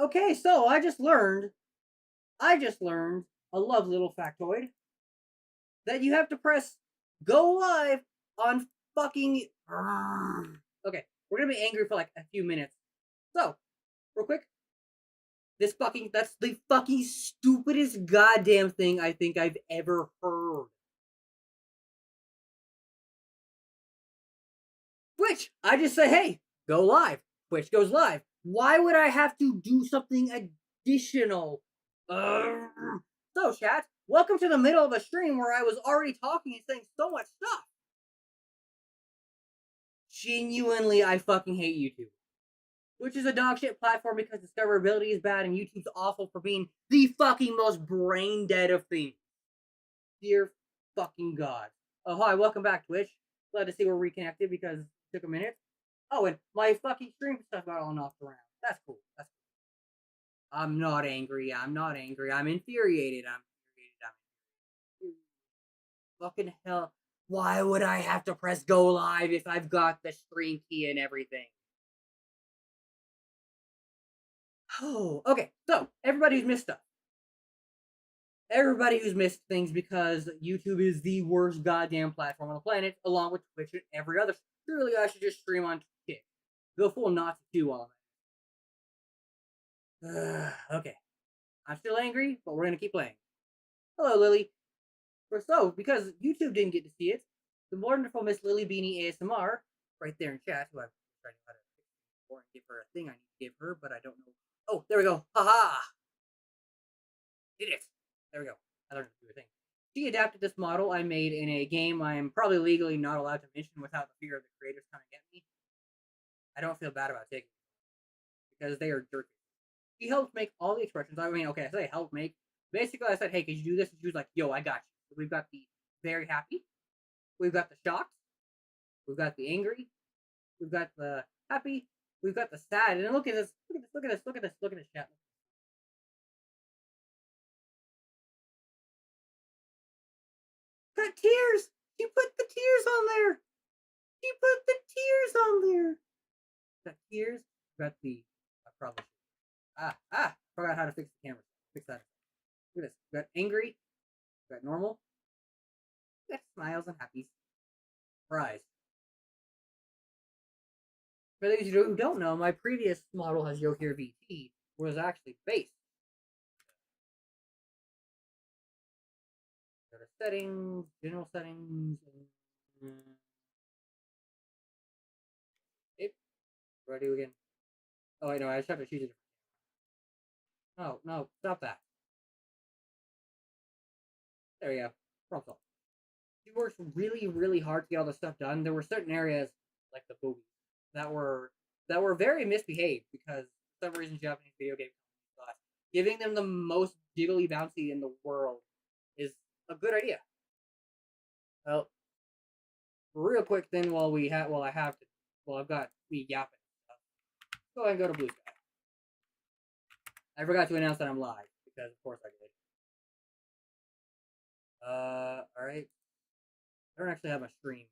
Okay, so I just learned a lovely little factoid that you have to press go live on fucking. Okay, we're gonna be angry for like a few minutes. So, real quick, that's the fucking stupidest goddamn thing I think I've ever heard. Twitch, I just say, hey, go live. Twitch goes live. Why would I have to do something additional? So, chat, welcome to the middle of a stream where I was already talking and saying so much stuff. Genuinely, I fucking hate YouTube. Which is a dog shit platform because discoverability is bad and YouTube's awful for being the fucking most brain dead of things. Dear fucking God. Oh, hi, welcome back, Twitch. Glad to see we're reconnected because it took a minute. Oh, and my fucking stream stuff got all knocked around. That's cool. That's cool. I'm not angry. I'm not angry. I'm infuriated. I'm infuriated. Fucking hell. Why would I have to press go live if I've got the stream key and everything? Oh, okay. So, everybody who's missed stuff. Everybody who's missed things because YouTube is the worst goddamn platform on the planet, along with Twitch and every other. Surely I should just stream on Twitch. Go full Nazi 2 while I'm at it. Okay. I'm still angry, but we're gonna keep playing. Hello, Lily. So, because YouTube didn't get to see it, the wonderful Miss Lily Beanie ASMR, right there in chat, who I've tried to fix before and give her a thing I need to give her, but I don't know. Oh, there we go. Haha! Did it. There we go. I learned to do a thing. She adapted this model I made in a game I am probably legally not allowed to mention without the fear of the creators coming at me. I don't feel bad about taking it because they are jerky. She helped make all the expressions. I mean, okay, I say help make. Basically, I said, hey, could you do this? And she was like, yo, I got you. So we've got the very happy. We've got the shocked. We've got the angry. We've got the happy. We've got the sad. And look at this. Look at this. Look at this. Look at this. Look at this chat. Got tears. She put the tears on there. She put the tears on there. Got tears. Got the. I probably. Forgot how to fix the camera. Fix that. Look at this. Got angry. Got normal. Got smiles and happies. Fries. For those of you who don't know, my previous model has YoheerVT was actually based. Go to settings, general settings. Okay. What do I do again? Oh, wait, no, I just have to choose a different. Oh, no, stop that. There we go. Problem solved. She works really, really hard to get all this stuff done. There were certain areas, like the boobies, that were very misbehaved because for some reason Japanese video game companies thought giving them the most jiggly bouncy in the world is a good idea. Well, real quick then, while I've got me yapping stuff. Go ahead and go to Blue Sky. I forgot to announce that I'm live because of course I did. All right. I don't actually have a stream.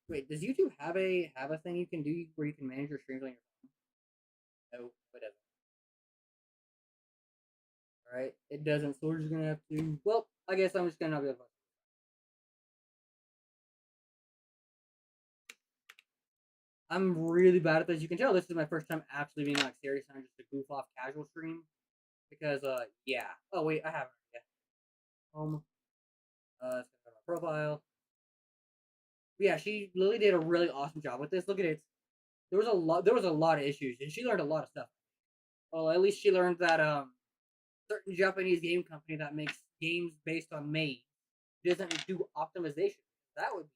Wait, does YouTube have a thing you can do where you can manage your streams on your phone? No, it doesn't. All right, it doesn't. So we're just gonna have to. Well, I guess I'm just gonna not be able to. I'm really bad at this. You can tell this is my first time actually being like serious and just a goof off casual stream. Because yeah. Oh wait, I haven't yet. It's got my profile. But yeah, Lily did a really awesome job with this. Look at it. There was a lot of issues, and she learned a lot of stuff. Well, at least she learned that certain Japanese game company that makes games based on May doesn't do optimization. That would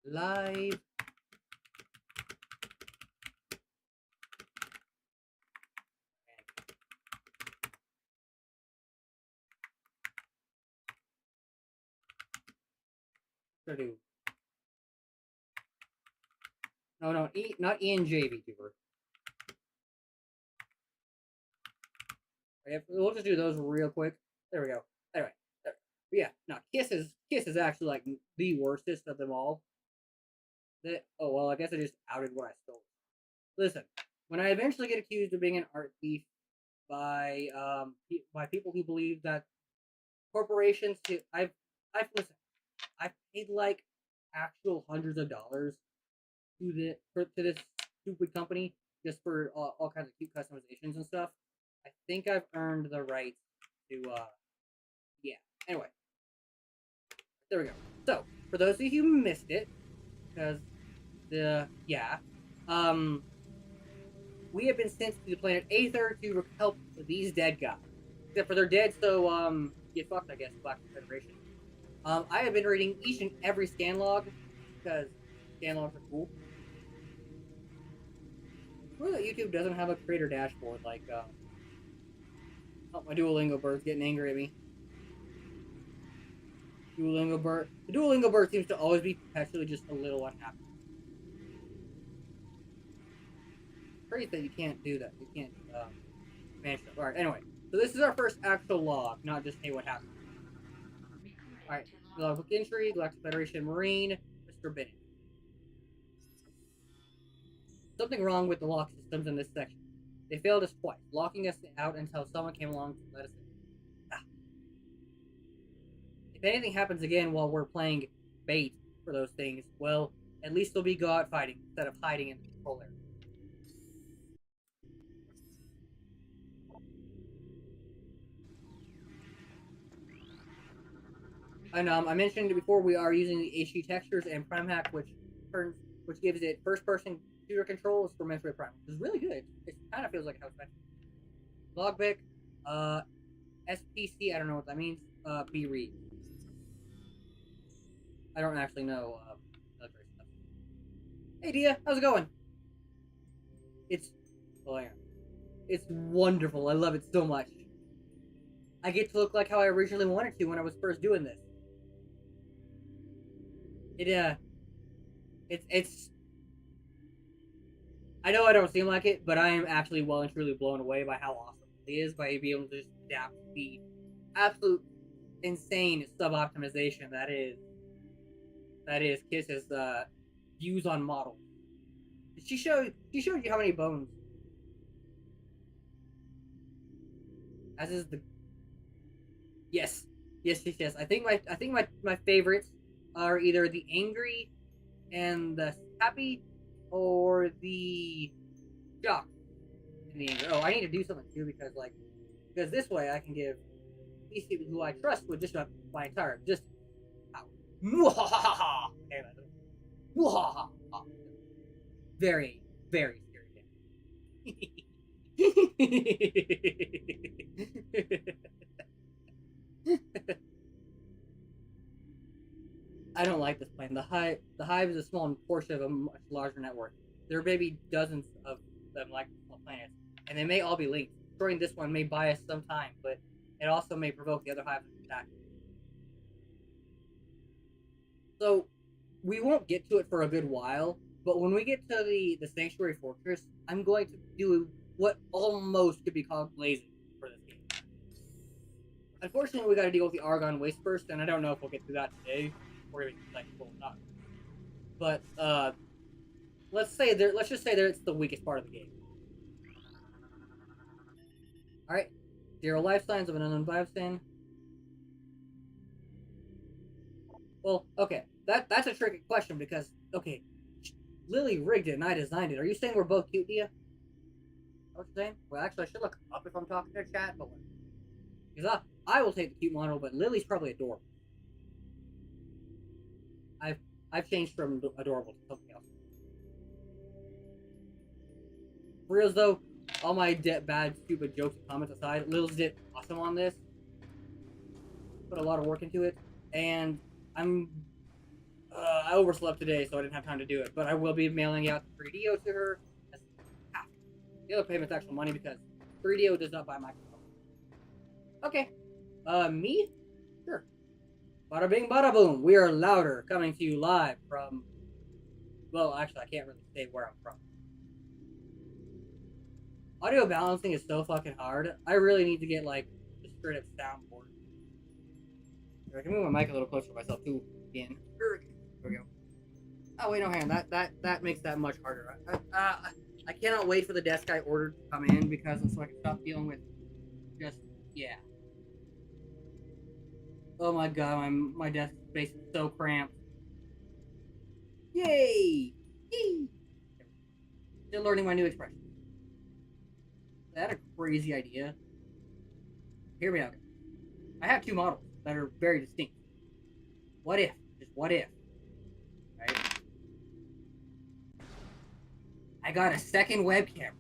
be live. Do no, not ENJ VTuber. We'll just do those real quick. There we go. Anyway, But yeah, no, Kiss is actually like the worstest of them all. That oh well, I guess I just outed what I stole. Listen, when I eventually get accused of being an art thief by by people who believe that corporations to I've listen, I've paid like actual hundreds of dollars to this stupid company just for all kinds of cute customizations and stuff. I think I've earned the right to yeah. Anyway, there we go. So for those of you who missed it, because um we have been sent to the planet Aether to help these dead guys. Except for they're dead, so get fucked, I guess, Black Federation. I have been reading each and every scan log because scan logs are cool. Well, YouTube doesn't have a creator dashboard like oh, my Duolingo bird's getting angry at me. The Duolingo bird seems to always be perpetually just a little unhappy. Great that you can't do that. You can't manage that. Alright, anyway. So this is our first actual log, not just hey what happened. Alright. Logbook entry, Galactic Federation Marine, Mr. Bennett. Something wrong with the lock systems in this section. They failed us twice, locking us out until someone came along to let us in. Ah. If anything happens again while we're playing bait for those things, well, at least they'll be go out fighting instead of hiding in the control area. And I mentioned before we are using the HD textures and Prime Hack, which gives it first-person shooter controls for Metroid Prime, which is really good. It kind of feels like how it's meant. Logbook, SPC. I don't know what that means. B read. I don't actually know military stuff. Hey Dia, how's it going? It's oh yeah, it's wonderful. I love it so much. I get to look like how I originally wanted to when I was first doing this. It's I know I don't seem like it, but I am actually well and truly blown away by how awesome it is by being able to just adapt the absolute insane sub optimization that is Kiss's views on models. She showed you how many bones. As is the yes. I think my favorites are either the angry and the happy or the shocked and the anger. Oh, I need to do something too because this way I can give these people who I trust with just my entire just power. Very, very scary. I don't like this plane. The hive is a small portion of a much larger network. There may be dozens of them like small planets, and they may all be linked. Destroying this one may buy us some time, but it also may provoke the other hives to attack. So we won't get to it for a good while, but when we get to the Sanctuary Fortress, I'm going to do what almost could be called blazing for this game. Unfortunately, we got to deal with the Argon Waste first, and I don't know if we'll get through that today, or even like full not. But let's just say that it's the weakest part of the game. All right, 0 life signs of an unknown biosyn. Well, okay, that's a tricky question because okay, Lily rigged it and I designed it. Are you saying we're both cute, Dia? What you saying? Well, actually, I should look up if I'm talking to chat, but because I will take the cute model, but Lily's probably adorable. I've changed from adorable to something else. For reals though, all my bad, stupid jokes and comments aside, Lil's did awesome on this. Put a lot of work into it, and I overslept today, so I didn't have time to do it. But I will be mailing out the 3DO to her as half. The other payment's actual money because 3DO does not buy Microsoft. Okay. Me? Sure. Bada bing, bada boom. We are louder, coming to you live from. Well, actually, I can't really say where I'm from. Audio balancing is so fucking hard. I really need to get like a straight up soundboard. I can move my mic a little closer to myself too. Again. There we go. Oh wait, no, hang on. That makes that much harder. I cannot wait for the desk I ordered to come in because so I can stop dealing with just yeah. Oh my god, my desk space is so cramped. Yay! Yay! Still learning my new expression. Is that a crazy idea? Hear me out. I have two models that are very distinct. What if? Just what if? Right? I got a second webcam.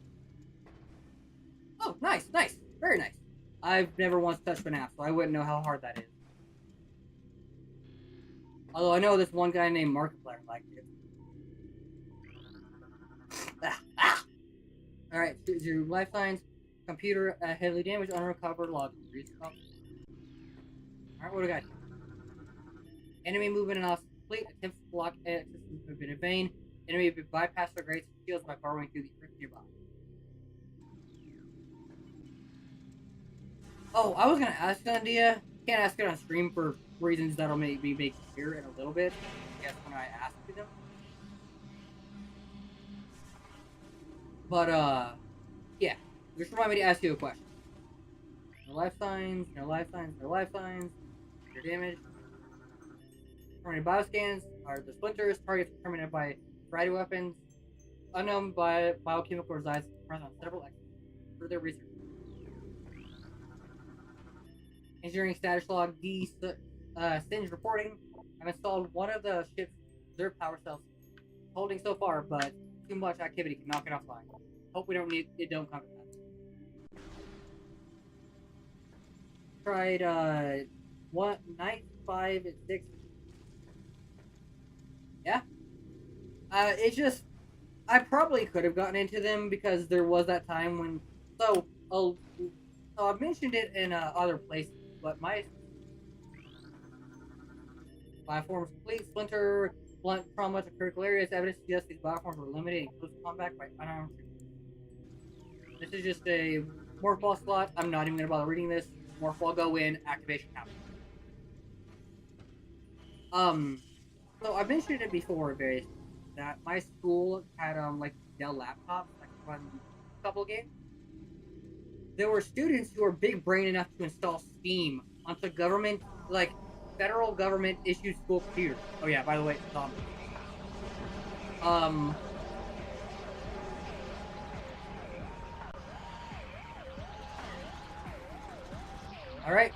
Oh, nice, nice, very nice. I've never once touched an app, so I wouldn't know how hard that is. Although I know this one guy named Markiplier liked it. Alright, your life signs, computer heavily damaged, unrecovered log. Alright, what do we got here? Enemy movement analysis complete. Attempts to block access have been in vain. Enemy bypass their grates and shields by burrowing through the earth nearby. Oh, I was gonna ask an idea. Can't ask it on stream for reasons that'll maybe make clear in a little bit. I guess when I ask them. But yeah. Just remind me to ask you a question. No life signs, no life signs, no life signs. Your damage. Permanent bioscans are the splinters. Targets determined by variety weapons. Unknown biochemical resides present on several X. Further research. Engineering status log D. Singe reporting. I've installed one of the ship's reserve power cells. Holding so far, but too much activity can knock it offline. Hope we don't need it. Don't come to that. Tried one night 5 and 6. Yeah. It's just I probably could have gotten into them because there was that time when so I've mentioned it in other places, but my bioforms complete splinter blunt trauma to critical areas. Evidence suggests these bioforms were limited in close combat by unarmed troops. This is just a morph ball slot. I'm not even gonna bother reading this. Morph ball go in, activation happens. So I've mentioned it before, various that my school had like Dell laptops that could run a couple games. There were students who were big brain enough to install Steam onto government, like federal government issued school computers. Oh yeah, by the way, it's zombies. All right.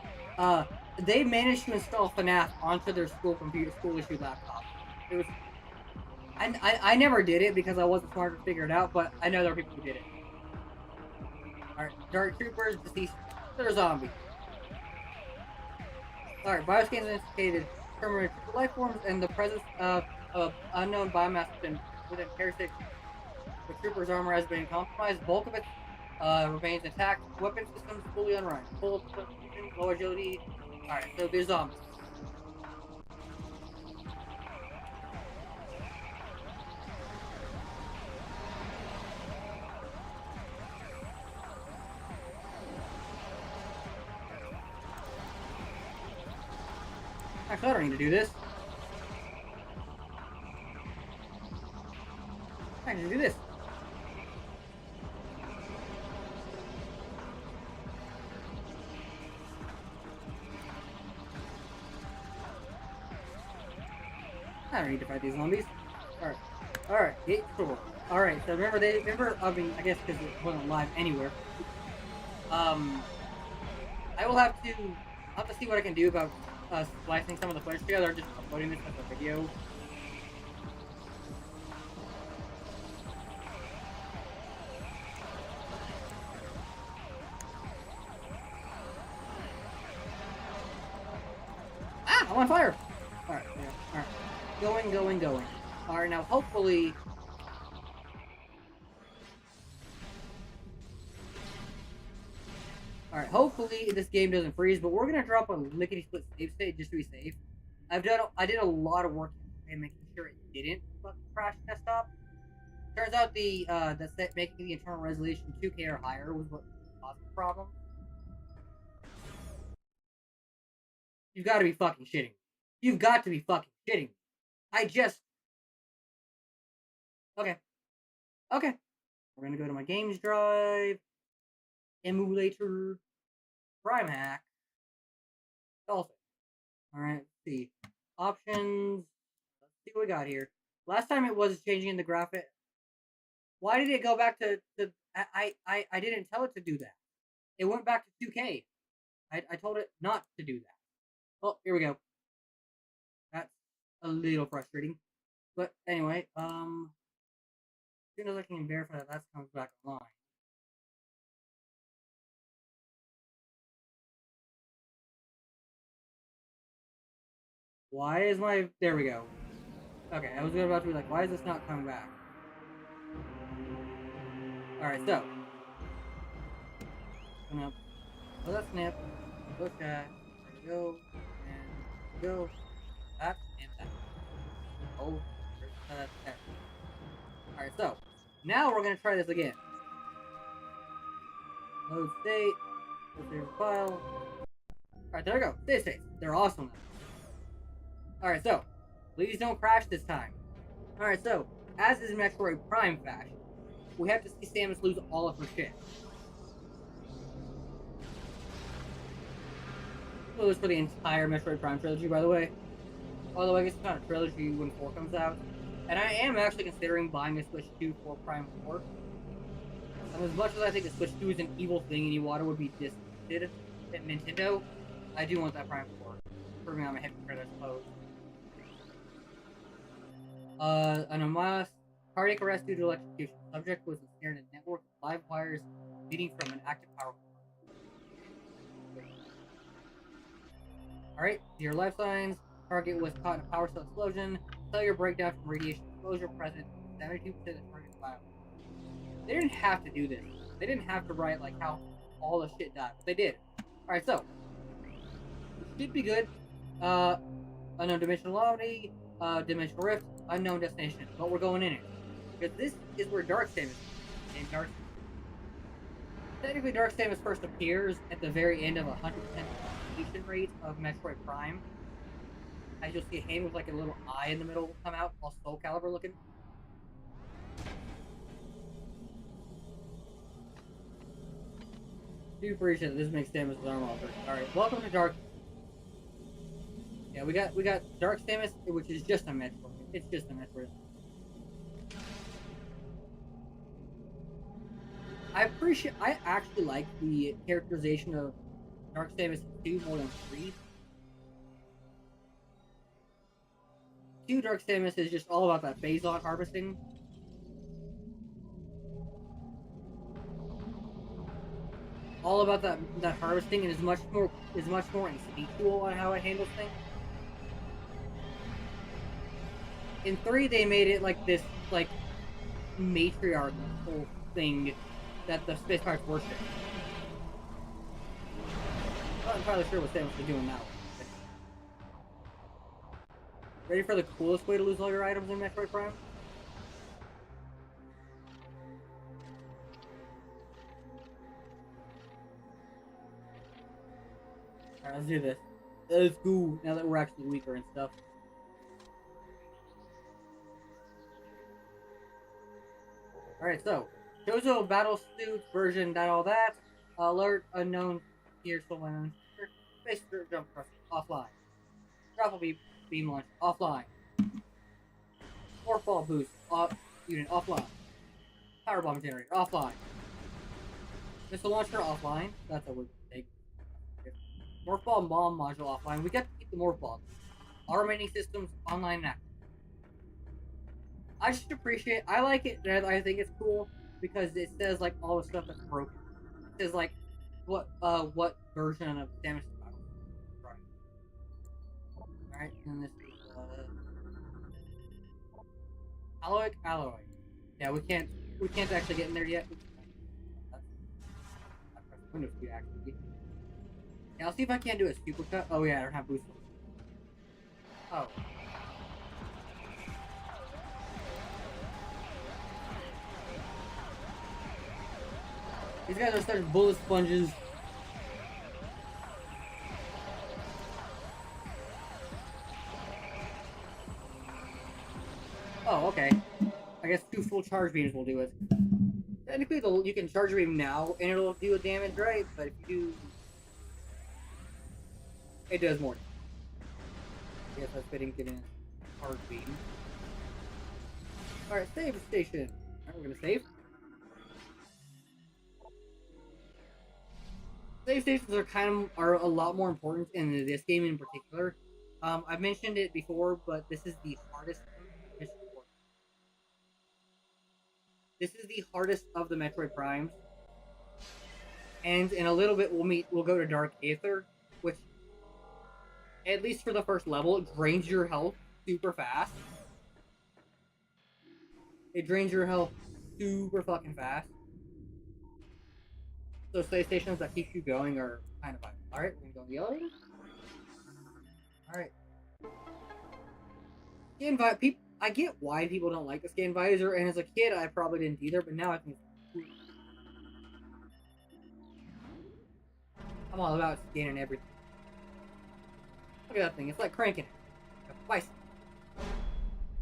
They managed to install FNAF onto their school issued laptop. It was. I never did it because I wasn't smart to figure it out, but I know there are people who did it. Alright, Dark Troopers, deceased. They're zombies. Alright, bioscans indicated permanent life forms and the presence of unknown biomass within parasitic. The trooper's armor has been compromised. Bulk of it remains intact. Weapon systems fully unrun. Full low agility. Alright, so there's zombies. Actually, I don't need to do this. I need to do this. I don't need to fight these zombies. Alright. Alright, gate door. Alright, so remember, I mean, I guess because it wasn't live anywhere. I'll have to see what I can do about splicing some of the footage together, or just uploading this as a video. Ah, I'm on fire! Alright, yeah, alright. Going. Alright, now hopefully... Alright, hopefully this game doesn't freeze, but we're gonna drop a lickety-split save state just to be safe. I did a lot of work in making sure it didn't crash desktop. Turns out the set making the internal resolution 2K or higher was what caused the problem. You've got to be fucking shitting me. You've got to be fucking shitting me. I just... Okay. Okay. We're gonna go to my games drive. Emulator. Prime hack. Dolphin. Alright, let's see. Options. Let's see what we got here. Last time it was changing in the graphic. Why did it go back to I didn't tell it to do that. It went back to 2K. I told it not to do that. Oh, here we go. That's a little frustrating. But anyway, as soon as I can verify that comes back online. Why is my... There we go. Okay, I was about to be like, why is this not coming back? Alright, so. Gonna put that snip, go chat, go, and go, that, and that. Oh, there. Alright, so. Now we're gonna try this again. Load state, go save file. Alright, there we go. Save states. They're awesome. Alright, so. Please don't crash this time. Alright, so. As is Metroid Prime fashion, we have to see Samus lose all of her shit. So this for the entire Metroid Prime trilogy, by the way. Although I guess it's not a trilogy when 4 comes out. And I am actually considering buying a Switch 2 for Prime 4. And as much as I think the Switch 2 is an evil thing and Iwata would be disappointed at Nintendo, I do want that Prime 4. Proving I'm a hypocrite, I suppose. An anomalous cardiac arrest due to electrocution. Subject was ensnared in a network of live wires leading from an active power cord. Alright, your life signs. Target was caught in a power cell explosion. Cellular breakdown from radiation exposure present. 72% of the target's bio. They didn't have to do this. They didn't have to write like how all the shit died, but they did. Alright, so. It should be good. Unknown dimensionality, dimensional rift, unknown destination. But we're going in it. Because this is where Dark Samus is. And technically Dark Samus first appears at the very end of 100% completion rate of Metroid Prime. As you'll see a hand with like a little eye in the middle will come out, all Soul Calibur looking. Do appreciate that this makes Samus' arm offer. Alright, welcome to Dark. Yeah, we got Dark Samus, which is just a Metroid. It's just a Metroid. I actually like the characterization of Dark Samus 2 more than 3. 2 Dark Samus is just all about that Phazon harvesting. All about that harvesting, and is much more instinctual on how it handles things. In 3, they made it like this like matriarchal thing that the space pirates worship. I'm not entirely sure what Samus is doing now. Ready for the coolest way to lose all your items in Metroid Prime? Alright, let's do this. Let's go, now that we're actually weaker and stuff. Alright, so. Jojo battle suit version, not all that. Alert, unknown, here, so when space jump offline. Grapple beam launch, offline. Morphball boost, unit, offline. Power bomb generator, offline. Missile launcher, offline. That's a weird mistake. Morphball bomb module, offline. We got to keep the morphball. All remaining systems, online and active. I just appreciate, I like it, and I think it's cool, because it says, like, all the stuff that's broken. It says, like, what version of Samus is battle. Right. Alright, and this is, alloy. Yeah, we can't actually get in there yet. I pressed Windows key, actually. Yeah, I'll see if I can't do a supercut. Oh, yeah, I don't have boost. Oh. These guys are such bullet sponges. Oh, okay. I guess 2 full charge beams will do it. Technically, you can charge a beam now and it'll do a damage, right? But if you do, it does more. I guess that's fitting given charge beam. All right, save station. All right, we're gonna save. Save stations are a lot more important in this game in particular. I've mentioned it before, but this is the hardest mission. This is the hardest of the Metroid Primes, and in a little bit we'll go to Dark Aether, which, at least for the first level, it drains your health super fast. It drains your health super fucking fast. So save stations that keep you going are kind of vital. Alright, we're gonna go in the elevator. Alright. Scan visor. I get why people don't like the scan visor, and as a kid I probably didn't either, but now I think it's cool. I'm all about scanning everything. Look at that thing, it's like cranking it. Like a bicycle.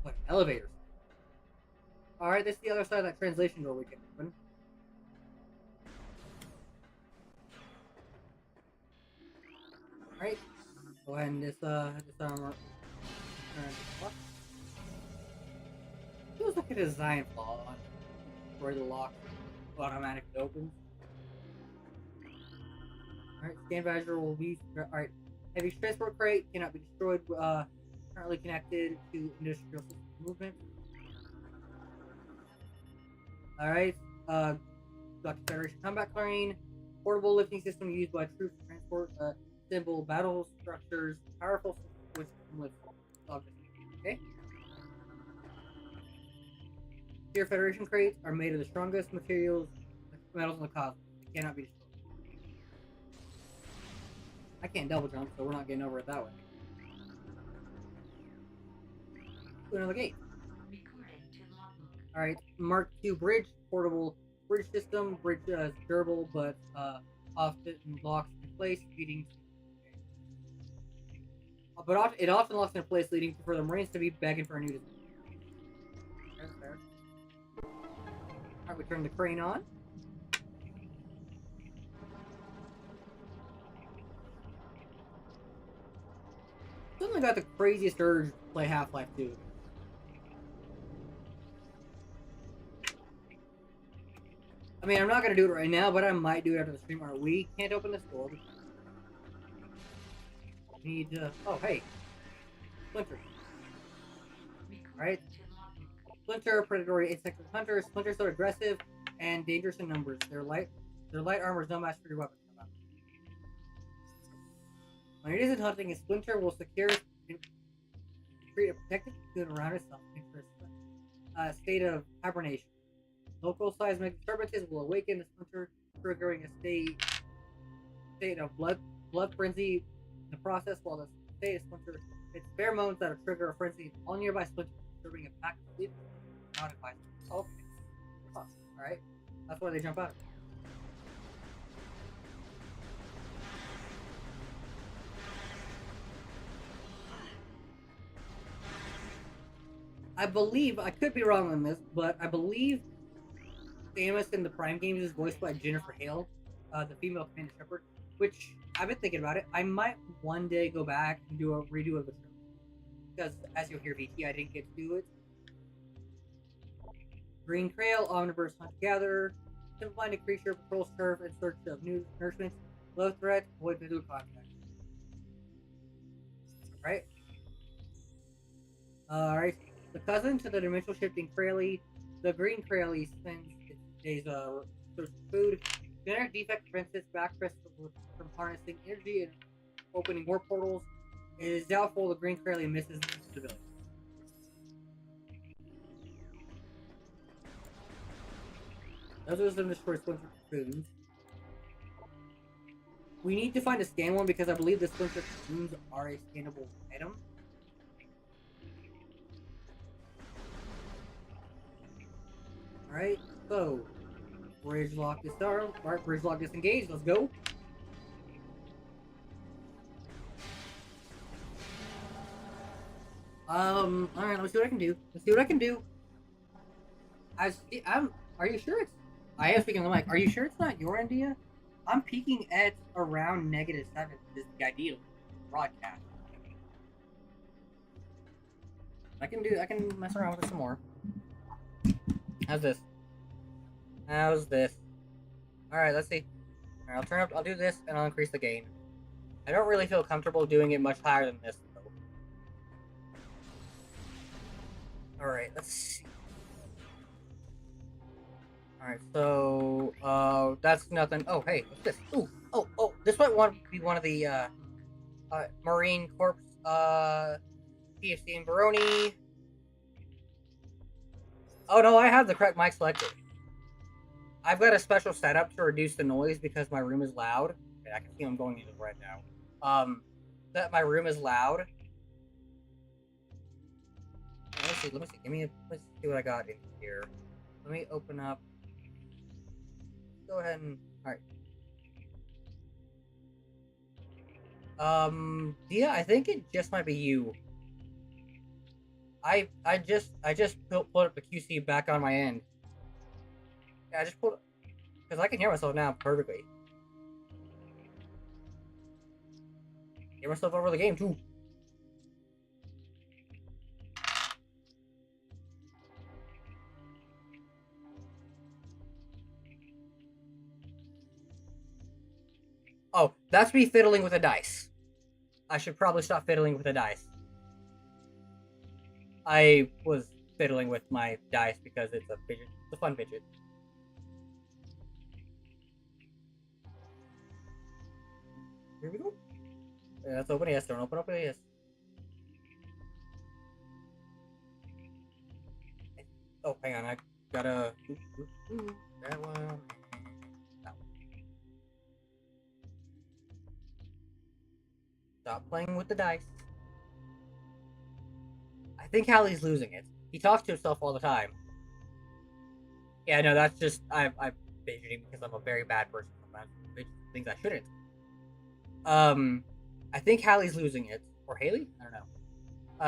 Like elevators. Alright, this is the other side of that translation door we can open. Alright. Go ahead and disarm. Feels like a design flaw on where the lock automatically opens. Alright, scan visor will be. Alright, heavy transport crate cannot be destroyed. Currently connected to industrial system movement. Alright, Dr. Federation combat clearing. Portable lifting system used by troops to transport simple battle structures. Powerful system with lift objects. Okay. Here, Federation crates are made of the strongest metals in the cosmos. They cannot be destroyed. I can't double jump, so we're not getting over it that way. Another gate. Alright, Mark II bridge, portable bridge system. Bridge is durable, but often locks in place, leading to. But it often locks in place, leading to further Marines to be begging for a new design. That's fair. Alright, we turn the crane on. Suddenly got the craziest urge to play Half-Life 2. I mean, I'm not gonna do it right now, but I might do it after the stream. Alright, we can't open this door. We need to. Oh, hey. Splinter. Alright. Splinter, predatory insect hunters. Splinters are aggressive and dangerous in numbers. Their light armor is no match for your weapons. When it isn't hunting, a Splinter will secure and create a protective cocoon around itself into a state of hibernation. Local seismic disturbances will awaken the Splinter, triggering a state of blood frenzy in the process, while the state of Splinter it's pheromones that will trigger a frenzy all nearby Splinters, disturbing a pack of sleep notifies. Okay. Oh, alright. That's why they jump out of it. I believe, I could be wrong on this, but I believe Samus in the Prime games is voiced by Jennifer Hale, the female Commander Shepard, which I've been thinking about it. I might one day go back and do a redo of the show. Because, as YoheerVT, I didn't get to do it. Green Trail, Omniverse Hunt Gather, simplifying a creature, patrol turf in search of new nourishment, low threat, avoid visual contact. Right? Alright. The cousin to the dimensional shifting Kraly, the green Kraly spends its days searching food. Genetic defect prevents its back crystal from harnessing energy and opening more portals. It is doubtful the green Kraly misses stability. Those are some destroy Splinter cocoons. We need to find a scan one because I believe the Splinter cocoons are a scannable item. Alright, so bridge lock disarmed. Alright, bridge lock disengaged. Let's go. Alright, let's see what I can do. Let's see what I can do. Are you sure it's... I am speaking on the mic. Are you sure it's not your idea? I'm peaking at around -7 is the ideal broadcast. I can mess around with it some more. How's this? How's this? Alright, let's see. Alright, I'll do this and I'll increase the gain. I don't really feel comfortable doing it much higher than this, though. Alright, let's see. Alright, so, that's nothing. Oh, hey, what's this? Ooh, oh, this might be one of the, Marine Corps, PFC and Baroni. Oh, no, I have the correct mic selected. I've got a special setup to reduce the noise because my room is loud. Okay, I can see I'm going into it right now. That my room is loud. Let me see. Let's see what I got in here. Let me open up. Go ahead and alright. Yeah, I think it just might be you. I just pulled up the QC back on my end. Yeah, I just pulled because I can hear myself now perfectly. Hear myself over the game too. Oh, that's me fiddling with the dice. I should probably stop fiddling with the dice. I was fiddling with my dice because it's a fidget. It's a fun fidget. Here we go. Let's open yes. Don't open up yes. Oh, hang on. I gotta. That one. Stop playing with the dice. I think Hallie's losing it. He talks to himself all the time. Yeah, no, that's just I'm fidgeting because I'm a very bad person. Sometimes things I shouldn't. I think Hallie's losing it, or Haley. I don't know.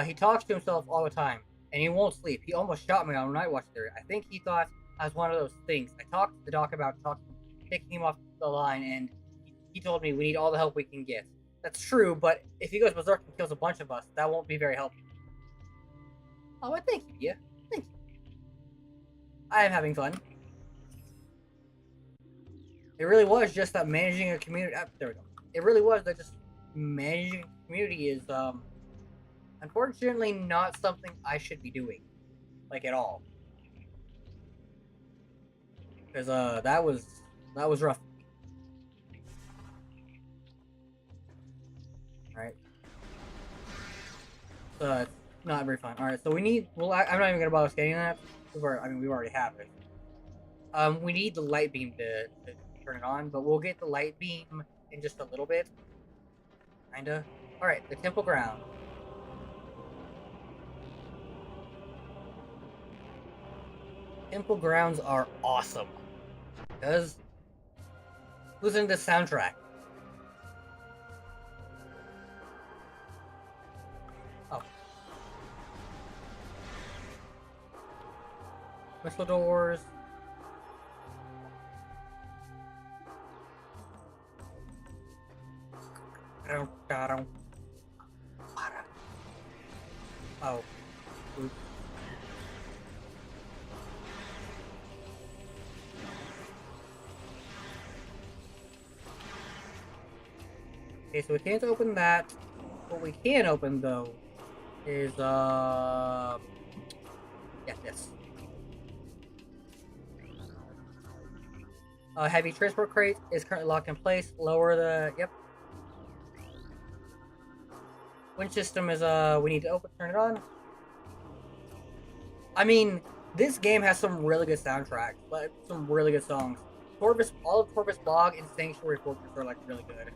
He talks to himself all the time, and he won't sleep. He almost shot me on Night Watch Theory. I think he thought I was one of those things. I talked to the doc about taking him off the line, and he told me we need all the help we can get. That's true, but if he goes berserk and kills a bunch of us, that won't be very helpful. Oh, thank you, yeah. Thank you. I am having fun. It really was just that managing a community... there we go. It really was that just managing a community is, unfortunately not something I should be doing. Like, at all. Because, that was rough. Alright. So, it's not very fun. Alright, so we need... Well, I'm not even gonna bother scanning that. We already have it. We need the light beam to turn it on, but we'll get the light beam in just a little bit. Kinda. Alright, the temple ground. Temple grounds are awesome. Because listen to the soundtrack. Oh. Missile doors. Oh. Oops. Okay, so we can't open that. What we can open, though, is, yeah, this. Heavy transport crate is currently locked in place. Lower the, yep. Winch system is, we need to turn it on. I mean, this game has some really good soundtracks, but some really good songs. All of Corvus Bog and Sanctuary Fortress are, like, really good.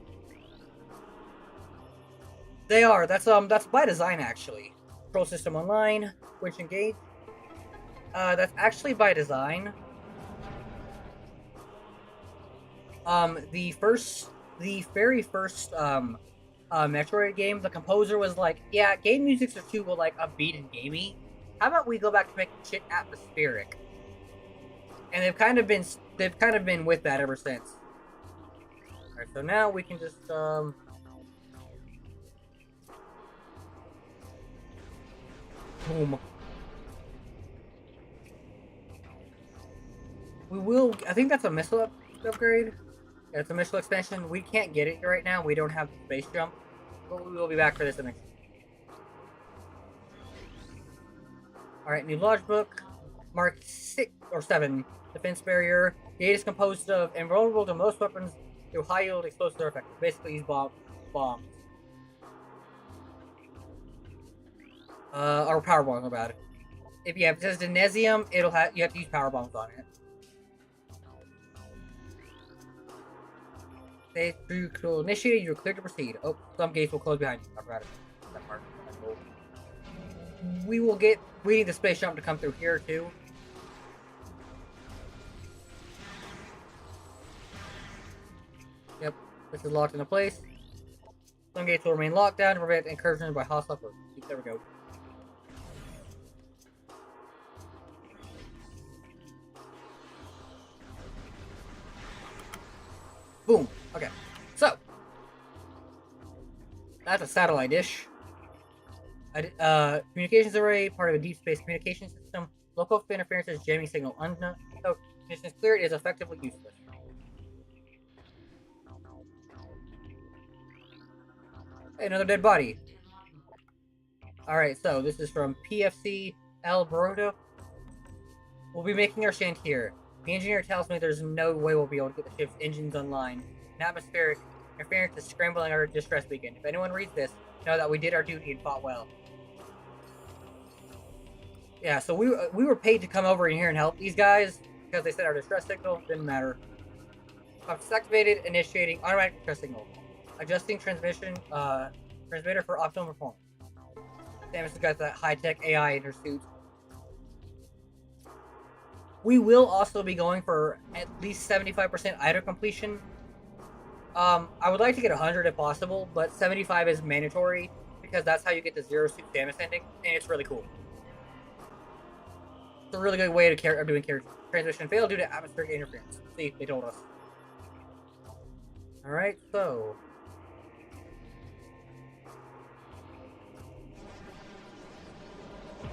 They are. That's by design, actually. Control system online. Winch engage. That's actually by design. The very first Metroid game, the composer was like, yeah, game musics are too like upbeat and gamey. How about we go back to making shit atmospheric? And they've kind of been with that ever since. Alright, so now we can just boom. We will. I think that's a missile upgrade. Yeah, it's a missile expansion. We can't get it right now. We don't have the space jump, but we will be back for this next. All right, new lodge book, Mark 6 or 7, defense barrier. The 8 is composed of invulnerable to most weapons through high yield explosive effects. Basically, use bombs. Or power bombs about it. If it says Denesium, you have to use power bombs on it. They through cool initiated, you're clear to proceed. Oh, some gates will close behind you. I forgot that part. We need the space jump to come through here too. Yep, this is locked into place. Some gates will remain locked down to prevent incursions by hostile forces. There we go. Boom. Okay. So that's a satellite dish. Communications array, part of a deep space communication system. Local interferences, jamming signal unknown. So distance cleared is effectively useless. Hey, another dead body. Alright, so this is from PFC Alberto. We'll be making our stand here. The engineer tells me there's no way we'll be able to get the ship's engines online. An atmospheric interference is scrambling our distress beacon. If anyone reads this, know that we did our duty and fought well. Yeah, so we were paid to come over in here and help these guys because they said our distress signal didn't matter. It's activated, initiating automatic distress signal. Adjusting transmitter for optimal performance. Samus has got that high-tech AI in her suit. We will also be going for at least 75% item completion. I would like to get 100 if possible, but 75 is mandatory because that's how you get the Zero Suit Samus ending, and it's really cool. It's a really good way of doing character transmission. Failed due to atmospheric interference. See, they told us. Alright, so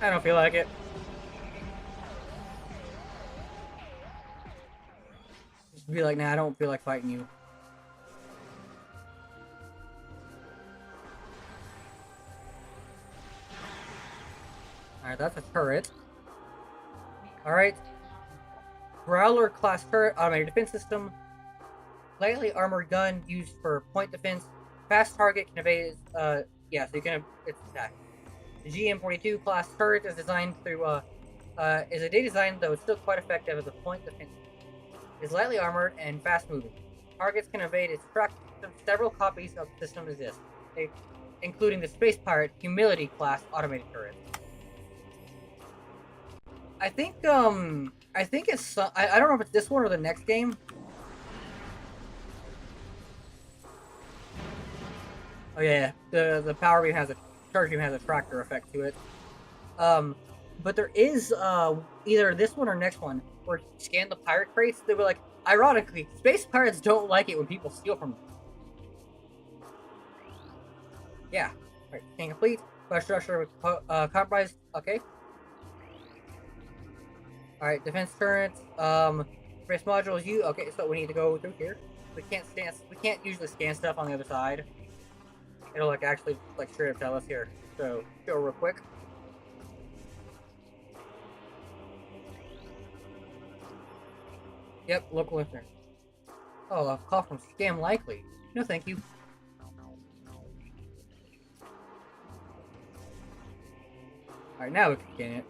I don't feel like it. Just be like, nah, I don't feel like fighting you. Alright, that's a turret. Alright. Growler class turret, automated defense system. Lightly armored gun used for point defense. Fast target can evade, yeah, so you can, it's attack. The GM42 class turret is designed through, is a day design, though it's still quite effective as a point defense. It is lightly armored and fast moving. Targets can evade its track system. Several copies of the system exist, including the Space Pirate Humility class automated turret. I think it's, I don't know if it's this one or the next game. Oh yeah, the power beam has a charge beam has a tractor effect to it. But there is either this one or next one where you scan the pirate crates. They were like, ironically, space pirates don't like it when people steal from them. Yeah. Alright, scan complete. Flash structure compromised. Okay. Alright, defense turrets. Space modules. Okay, so we need to go through here. We can't usually scan stuff on the other side. It'll actually straight up tell us here. So go real quick. Yep, local internet. Oh, a call from Scam Likely. No, thank you. Alright, now we can scan it.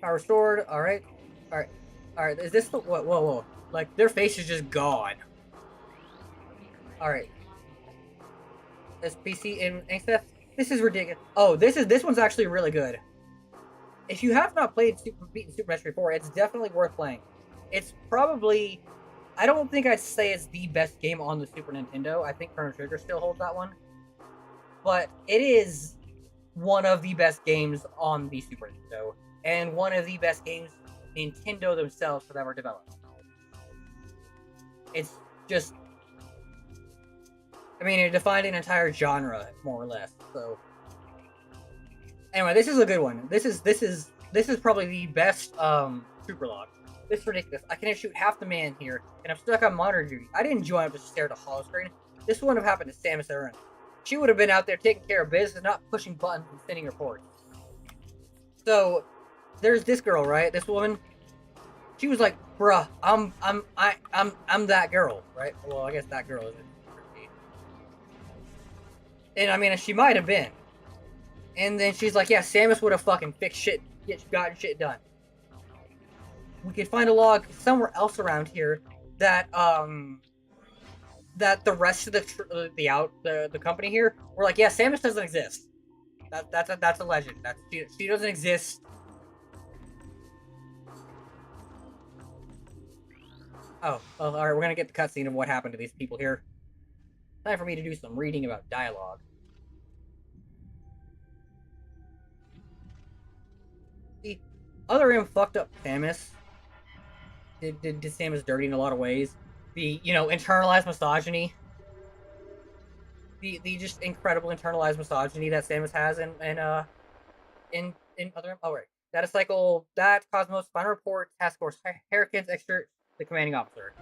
Power restored. Alright. Alright, is this the... Whoa. Like, their face is just gone. Alright. This PC and stuff. This is ridiculous. Oh, this one's actually really good. If you have not played beaten Super Metroid 4, it's definitely worth playing. It's probably... I don't think I'd say it's the best game on the Super Nintendo. I think Chrono Trigger still holds that one. but it is one of the best games on the Super Nintendo, and one of the best games Nintendo themselves have ever developed. It's just, I mean, it defined an entire genre, more or less. So, anyway, this is a good one. This is probably the best Super Log. This is ridiculous. I can shoot half the man here, and I'm stuck on monitor duty. I didn't join up to stare at a hollow screen. This wouldn't have happened to Samus Aran. She would have been out there taking care of business, not pushing buttons and sending reports. So, there's this girl, right? This woman. She was like, "Bruh, I'm that girl, right?" Well, I guess that girl isn't. And I mean, she might have been. And then she's like, "Yeah, Samus would have fucking fixed shit, gotten shit done." We could find a log somewhere else around here that that the rest of the company here were like, "Yeah, Samus doesn't exist. That's a legend. She doesn't exist." Oh, well, all right. We're gonna get the cutscene of what happened to these people here. Time for me to do some reading about dialogue. See, other M fucked up Samus did Samus dirty in a lot of ways. The internalized misogyny, the just incredible internalized misogyny that Samus has in other. Oh right, Data cycle that Cosmos final report task force Hurricane's extra the commanding officer.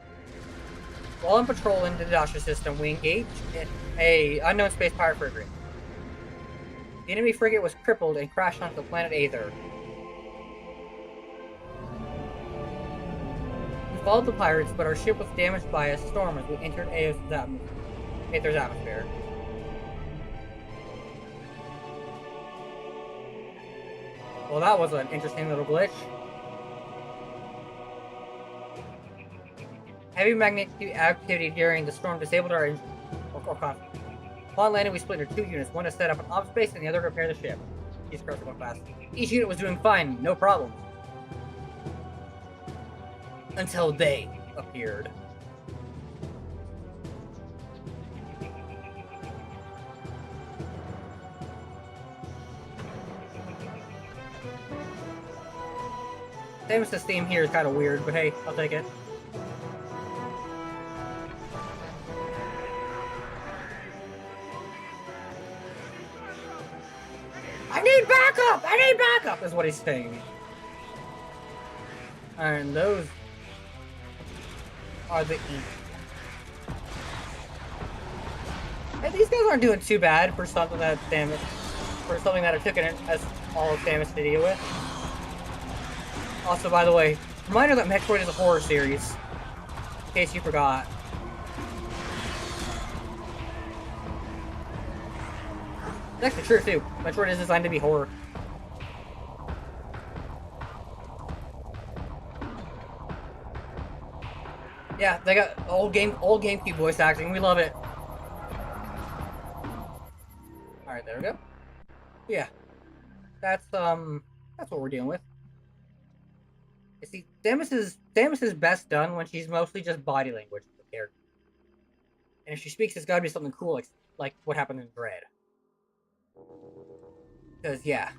While on patrol in the Dasha system, we engaged in a unknown space pirate frigate. The enemy frigate was crippled and crashed onto the planet Aether. We followed the pirates, but our ship was damaged by a storm as we entered Aether's atmosphere. Well, that was an interesting little glitch. Heavy magnetic activity during the storm disabled our engine or conflict. Upon landing, we split into two units, one to set up an op space and the other to repair the ship. Jesus Christ, going fast. Each unit was doing fine, no problems. Until they appeared. Samus' theme here is kind of weird, but hey, I'll take it. I need backup! I need backup! Is what he's saying. And those are the E. Hey, these guys aren't doing too bad for something that it took as all of Samus to deal with. Also, by the way, reminder that Metroid is a horror series. In case you forgot. It's actually true too. Metroid is designed to be horror. Yeah, they got old GameCube voice acting. We love it. All right, there we go. Yeah, that's what we're dealing with. You see, Samus is best done when she's mostly just body language of the character, and if she speaks, it's got to be something cool, like what happened in Dread. Because yeah,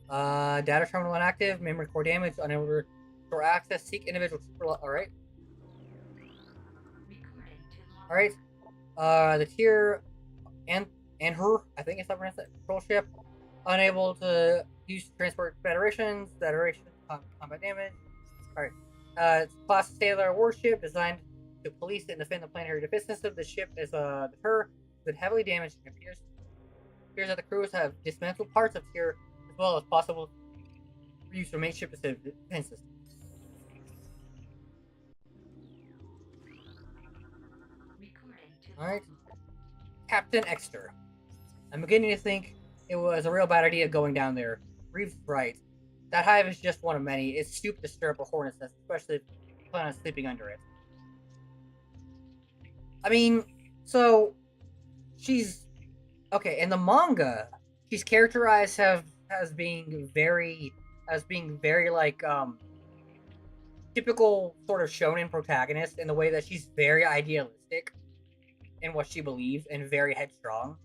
data terminal inactive, memory core damage, unable to restore access, seek individual super. All right. All right. The tier and her, I think it's not pronounced that control ship, unable to use to transport Federation combat damage. All right. It's a class sailor warship designed to police and defend the planetary defense system. The ship is deter, but heavily damaged and appears that the crews have dismantled parts of tier as well as possible use for main ship defense system. All right. Captain Exter. I'm beginning to think it was a real bad idea going down there. Reeves right. That hive is just one of many. It's stupid to stir up a hornet's nest, especially if you plan on sleeping under it. I mean, so she's okay in the manga. She's characterized as being very like typical sort of shonen protagonist in the way that she's very idealistic in what she believes and very headstrong.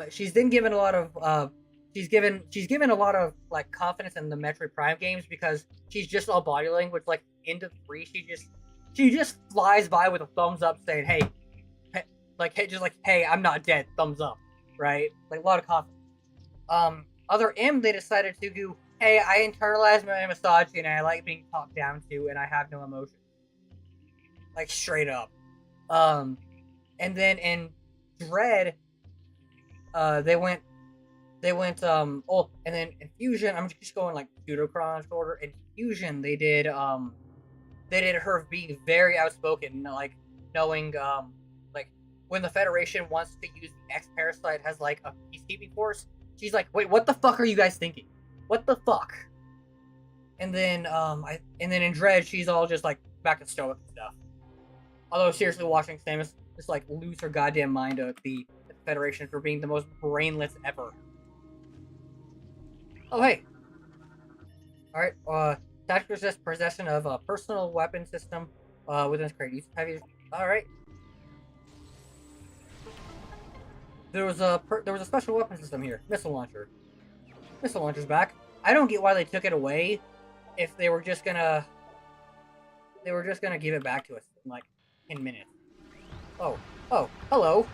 She's then given a lot of she's given a lot of like confidence in the Metroid Prime games because she's just all body language. Like into 3, she just flies by with a thumbs up saying, "Hey, hey, I'm not dead." Thumbs up, right? Like a lot of confidence. Other M, they decided to do, "Hey, I internalized my misogyny and I like being talked down to and I have no emotion." Like straight up. And then in Dread, they went and then in Fusion, I'm just going like pseudo chronological order. In Fusion, they did her being very outspoken, like knowing like when the Federation wants to use the X Parasite as like a peacekeeping force, she's like, "Wait, what the fuck are you guys thinking? What the fuck?" And then in Dread, she's all just like back to stoic and stuff. Although seriously, watching Samus just like lose her goddamn mind at the Federation for being the most brainless ever. Oh hey. Alright, tactical possession of a personal weapon system within this crate. Alright. There was a special weapon system here. Missile launcher. Missile launcher's back. I don't get why they took it away if they were just gonna give it back to us in like 10 minutes. Oh, hello.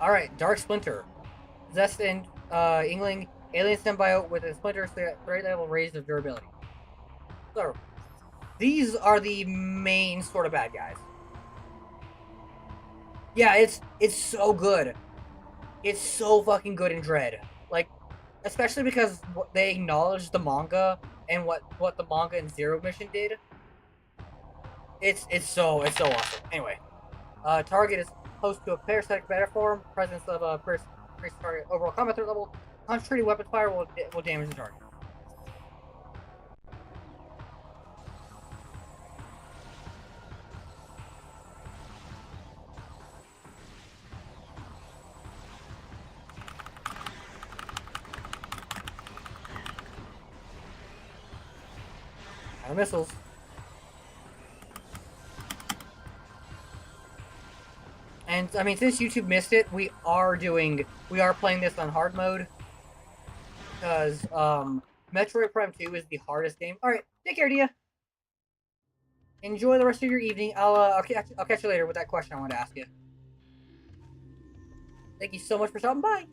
Alright, Dark Splinter. Possessed in England, alien symbiote with a splinter threat level raised of durability. So, these are the main sort of bad guys. Yeah, it's so good. It's so fucking good in Dread. Like, especially because they acknowledge the manga and what the manga and Zero Mission did. It's so awesome. Anyway, target is close to a parasitic metaform. Presence of a target overall combat threat level. Concentrated weapon fire will damage the target. Out of missiles. And I mean, since YouTube missed it, we are playing this on hard mode because Metroid Prime 2 is the hardest game. All right, take care, Dia. Enjoy the rest of your evening. I'll catch you later with that question I wanted to ask you. Thank you so much for stopping by.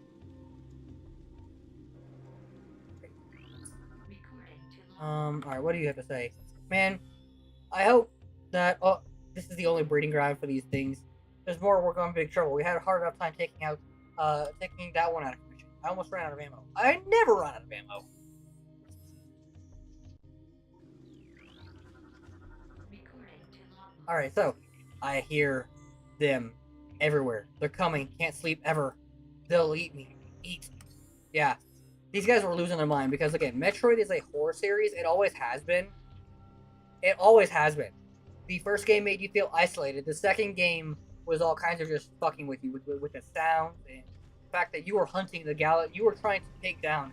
All right, what do you have to say, man? I hope that this is the only breeding ground for these things. There's more work on Big Trouble. We had a hard enough time taking that one out of commission. I almost ran out of ammo. I never run out of ammo. Alright, so I hear them everywhere. They're coming. Can't sleep ever. They'll eat me. Eat. Yeah. These guys were losing their mind because, again, Metroid is a horror series. It always has been. It always has been. The first game made you feel isolated. The second game was all kinds of just fucking with you with the sound and the fact that you were hunting the galaxy. You were trying to take down,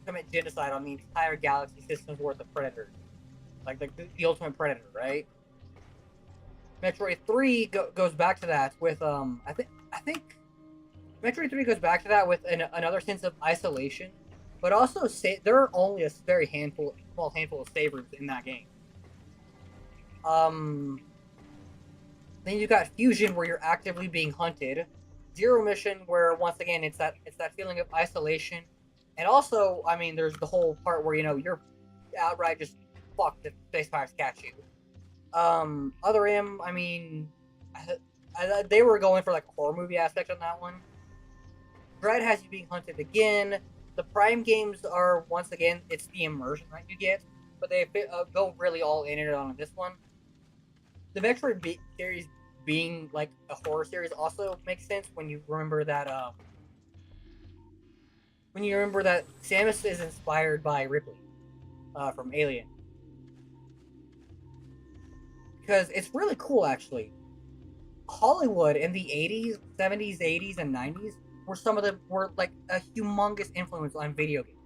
commit genocide on the entire galaxy system's worth of predators, like the ultimate predator, right? Metroid 3 goes back to that with I think Metroid 3 goes back to that with another sense of isolation, but also there are only a very small handful of save rooms in that game. Then you got Fusion, where you're actively being hunted. Zero Mission, where once again it's that feeling of isolation, and also, I mean, there's the whole part where you're outright just fucked if space pirates catch you. Other M, I mean, they were going for like a horror movie aspect on that one. Dread has you being hunted again. The Prime games are once again it's the immersion that you get, but they go really all in it on this one. The Metroid series being like a horror series also makes sense when you remember that Samus is inspired by Ripley from Alien. Because it's really cool, actually. Hollywood in the 80s, 70s, 80s, and 90s were like a humongous influence on video games.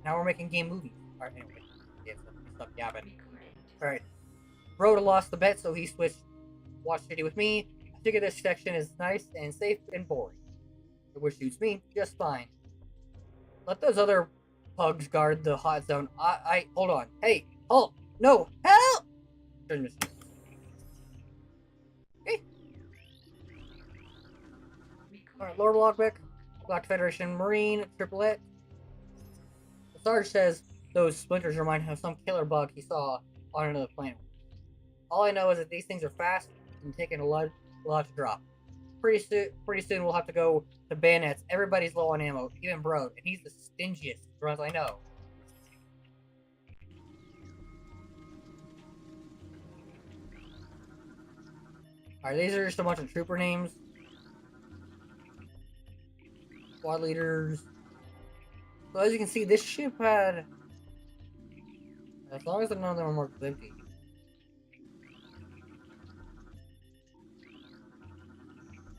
Now we're making game movies. Alright, anyway. Yeah, stop yapping. Alright. Rhoda lost the bet, so he switched Watch City with me. I figure this section is nice and safe and boring. Which suits me just fine. Let those other pugs guard the hot zone. Hold on. Hey, halt! No, help! Okay. Alright, Lord Logbeck, Black Federation Marine, Triplet. The Sarge says those splinters remind him of some killer bug he saw on another planet. All I know is that these things are fast and taking a lot to drop. Pretty soon we'll have to go to bayonets. Everybody's low on ammo, even Brode, and he's the stingiest runs I know. Alright, these are just a bunch of trooper names. Squad leaders. So as you can see, this ship had... As long as none of them are marked empty.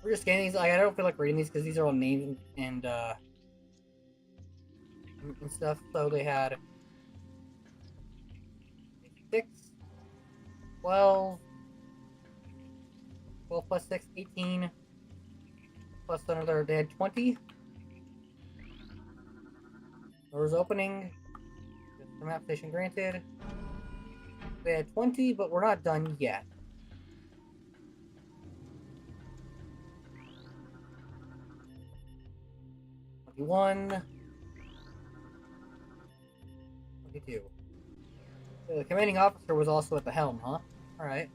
We're just scanning these. Like, I don't feel like reading these because these are all names and stuff. So they had 6, 12 plus 6, 18, plus another, they had 20. Doors opening. The map station granted. They had 20, but we're not done yet. One, 22. The commanding officer was also at the helm, huh? Alright.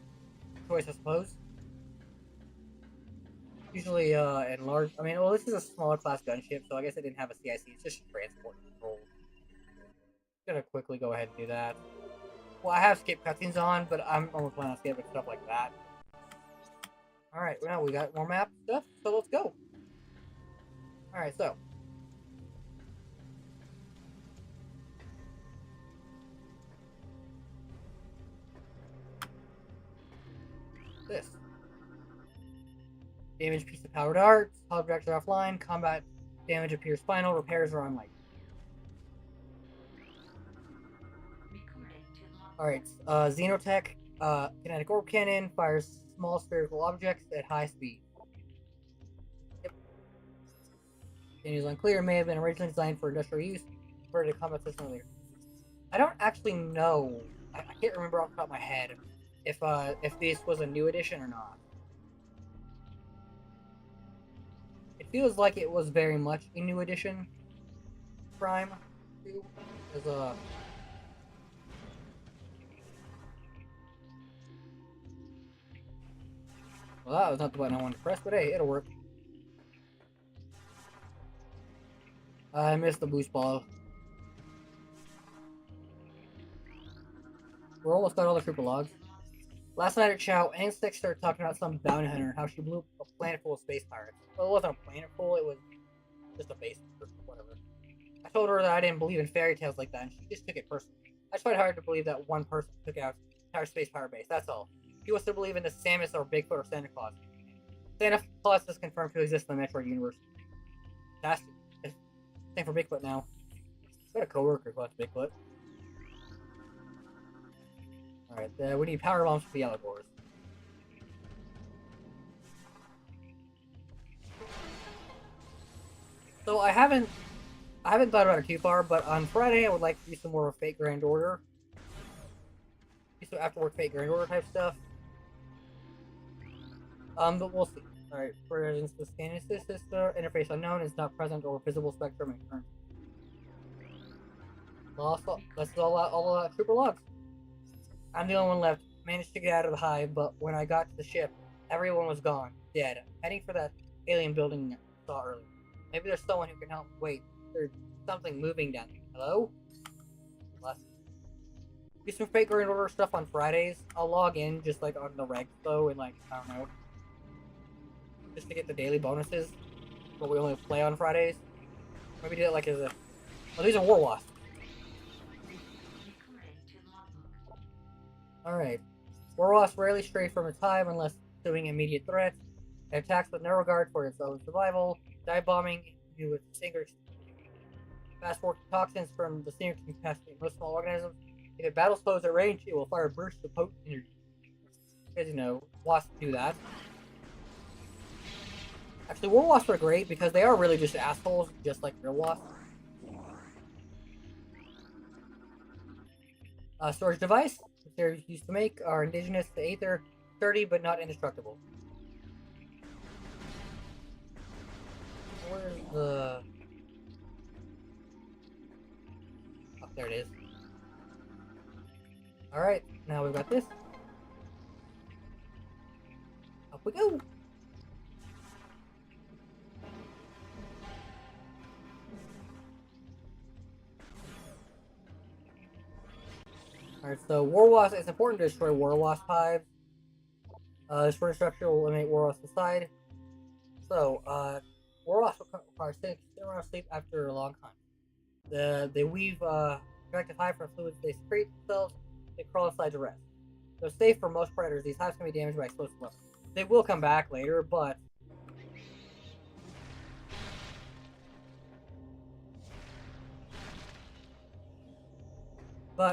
Choice, I suppose. Usually, in large... I mean, well, this is a smaller class gunship, so I guess it didn't have a CIC. It's just transport control. I'm gonna quickly go ahead and do that. Well, I have skip cutscenes on, but I'm almost planning on skipping stuff like that. Alright, now we got more map stuff, so let's go. Alright, so... this. Damage piece of powered arts, hull projector offline, combat damage appears final, repairs are unlikely. Alright, Xenotech, kinetic orb cannon, fires small spherical objects at high speed. Yep. Continues unclear, may have been originally designed for industrial use, converted to combat system earlier. I don't actually know, I can't remember off the top of my head if this was a new edition or not. It feels like it was very much a new edition. Prime 2 is well, that was not the button I wanted to press, but hey, it'll work. I missed the boost ball. We're almost done all the trooper logs. Last night at Chow, Anstek started talking about some bounty hunter and how she blew up a planet full of space pirates. Well, it wasn't a planet full, it was just a base or whatever. I told her that I didn't believe in fairy tales like that, and she just took it personally. I tried hard to believe that one person took out the entire space pirate base, that's all. He was to believe in the Samus or Bigfoot or Santa Claus. Santa Claus is confirmed to exist in the Metroid universe. That's same for Bigfoot now. I've got a coworker who loves Bigfoot. Alright, we need power bombs for the Allegors. So I haven't thought about it too far, but on Friday I would like to do some more of Fate Grand Order. Do some after-work Fate Grand Order type stuff. But we'll see. Alright, for instance, the scan assist interface unknown is not present or visible spectrum in current. Let's do all trooper logs. I'm the only one left. Managed to get out of the hive, but when I got to the ship, everyone was gone, dead. Heading for that alien building I saw earlier. Maybe there's someone who can help. Wait, there's something moving down there. Hello? Left. Do some Fate Grand Order stuff on Fridays. I'll log in just like on the reg though, and like I don't know, just to get the daily bonuses. But we only play on Fridays. Maybe do it like as a. Oh, these are War Wasps. Alright. War Wasp rarely stray from its hive unless doing immediate threats. It attacks with no regard for its own survival. Dive bombing into its stingers. Fast working toxins from the stinger can pass most small organisms. If it battles foes at range, it will fire bursts of potent energy. Because, you know, wasps do that. Actually, war wasps are great because they are really just assholes, just like real wasps. Storage device, which they're used to make, are indigenous to Aether, sturdy but not indestructible. Where's the... Oh, there it is. Alright, now we've got this. Up we go! Alright, so War Wasp, it's important to destroy War Wasp hives. This further structure will eliminate War Wasp inside. So, War Wasp require staying around sleep after a long time. They weave protective hive from fluids they secrete themselves. They crawl inside to rest. They're safe for most predators. These hives can be damaged by explosive weapons. They will come back later, but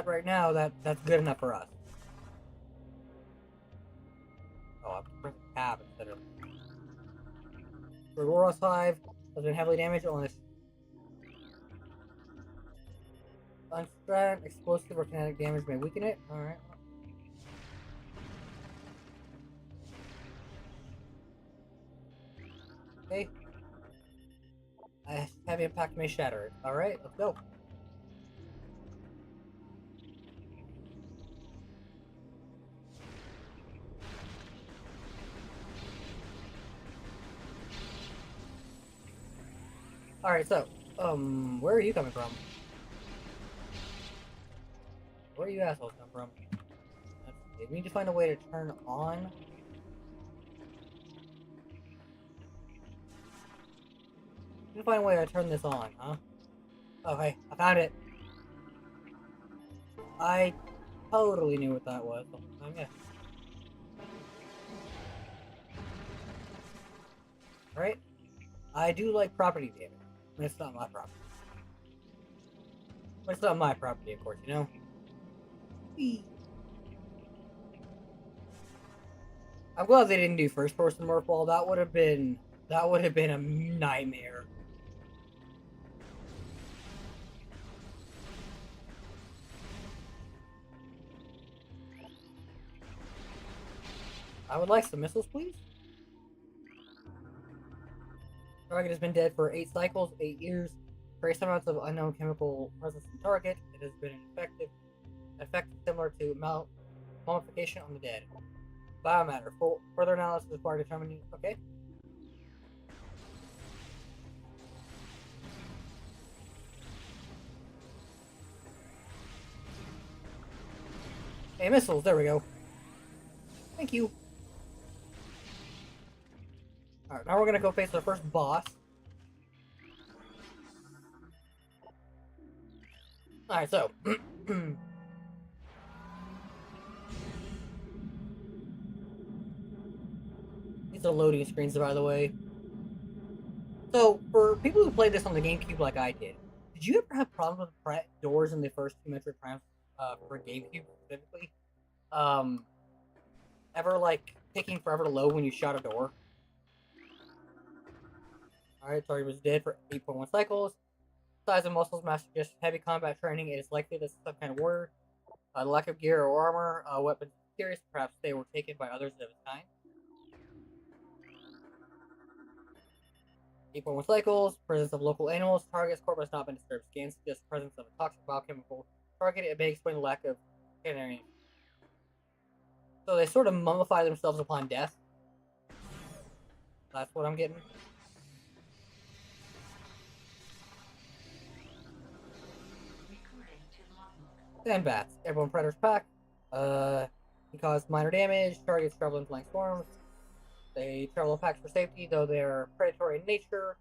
right now that's good enough for us. Oh, I'm pressing tab instead of. Roros hive has been heavily damaged on this unstrand. Explosive or kinetic damage may weaken it. Alright. Okay. Heavy impact may shatter it. Alright, let's go. Alright, so, where are you coming from? Where are you assholes come from? We need to find a way to turn on. We need to find a way to turn this on, huh? Oh, hey, I found it. I totally knew what that was. Yeah. Alright. I do like property damage. But it's not my property. But it's not my property, of course, you know? I'm glad they didn't do first person Morphball. That would have been a nightmare. I would like some missiles, please. Target has been dead for 8 cycles, 8 years. Trace amounts of unknown chemical presence in target. It has been an effect similar to mummification on the dead. Biomatter. Further analysis required determining. Okay. Hey, missiles. There we go. Thank you. Alright, now we're gonna go face our first boss. Alright, so. These are loading screens, by the way. So, for people who played this on the GameCube like I did you ever have problems with doors in the first two Metroid Primes for GameCube specifically? Ever, like, taking forever to load when you shot a door? Alright, target was dead for 8.1 cycles. Size of muscles match just heavy combat training. It is likely this is some kind of warrior. Lack of gear or armor, weapons mysterious. Perhaps they were taken by others of its kind. 8.1 cycles. Presence of local animals. Target's corpus has not been disturbed. Scans suggest presence of a toxic biochemical target. It may explain the lack of canary. So they sort of mummify themselves upon death. That's what I'm getting. And bats. Everyone Predator's pack. Can cause minor damage. Targets travel in flying storms. They travel in packs for safety, though they're predatory in nature.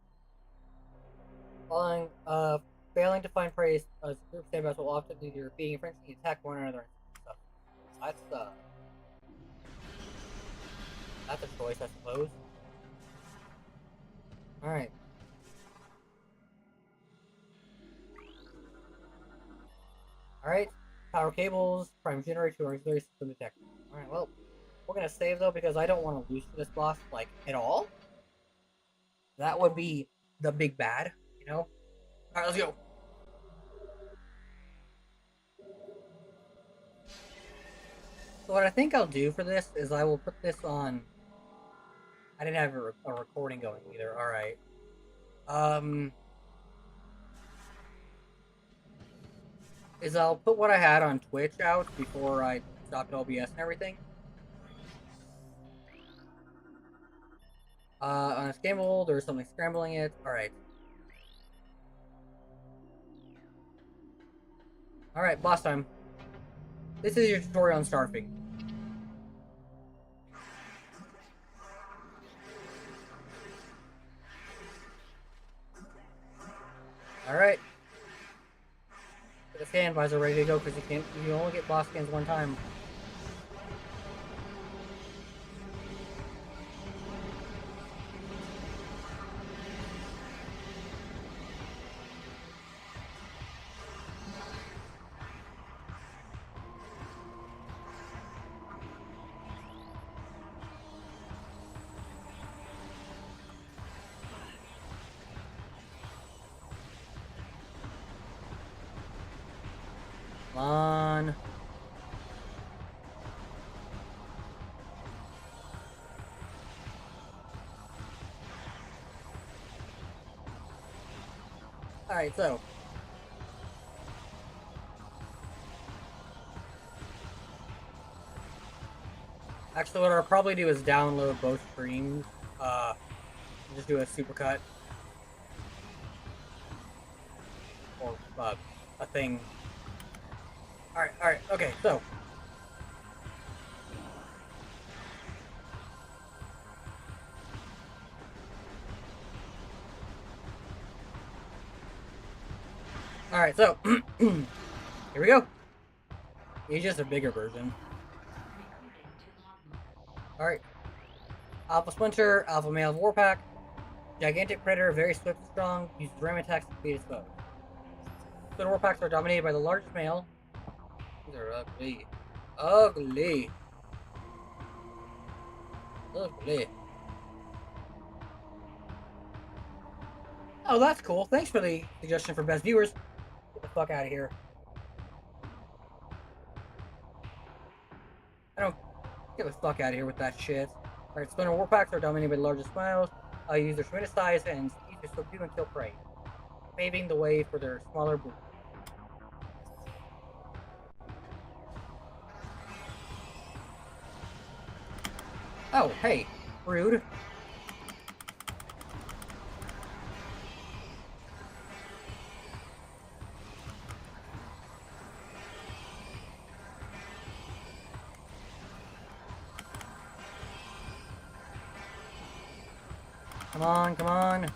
Failing to find prey, group standbys will often either being in frenzy attack one another. So that's a choice, I suppose. Alright. Alright. Power cables, prime generator, auxiliary system detector. Alright, well, we're gonna save though because I don't want to lose to this boss, like, at all. That would be the big bad, you know? Alright, let's go. So what I think I'll do for this is I will put this on... I didn't have a recording going either, alright. Is I'll put what I had on Twitch out before I stopped OBS and everything. Unscambled, there's something scrambling it. Alright. Alright, boss time. This is your tutorial on starving. Alright. The scan visor ready to go because you only get boss scans one time. Come on. Alright, so. Actually, what I'll probably do is download both streams. Just do a supercut. Or, a thing. Alright, okay, so. Alright, so. Here we go. He's just a bigger version. Alright. Alpha Splinter, Alpha Male Warpack. Gigantic Predator, very swift and strong. Uses ram attacks to beat its foes. The Warpacks are dominated by the largest male. These are ugly. Ugly. Ugly. Oh, that's cool. Thanks for the suggestion for best viewers. Get the fuck out of here. I don't... Get the fuck out of here with that shit. Alright, Splinter Warpacks are dominated by the largest males. Use their tremendous size and speed to subdue and kill prey, paving the way for their smaller boots. Oh, hey, rude. Come on, come on. The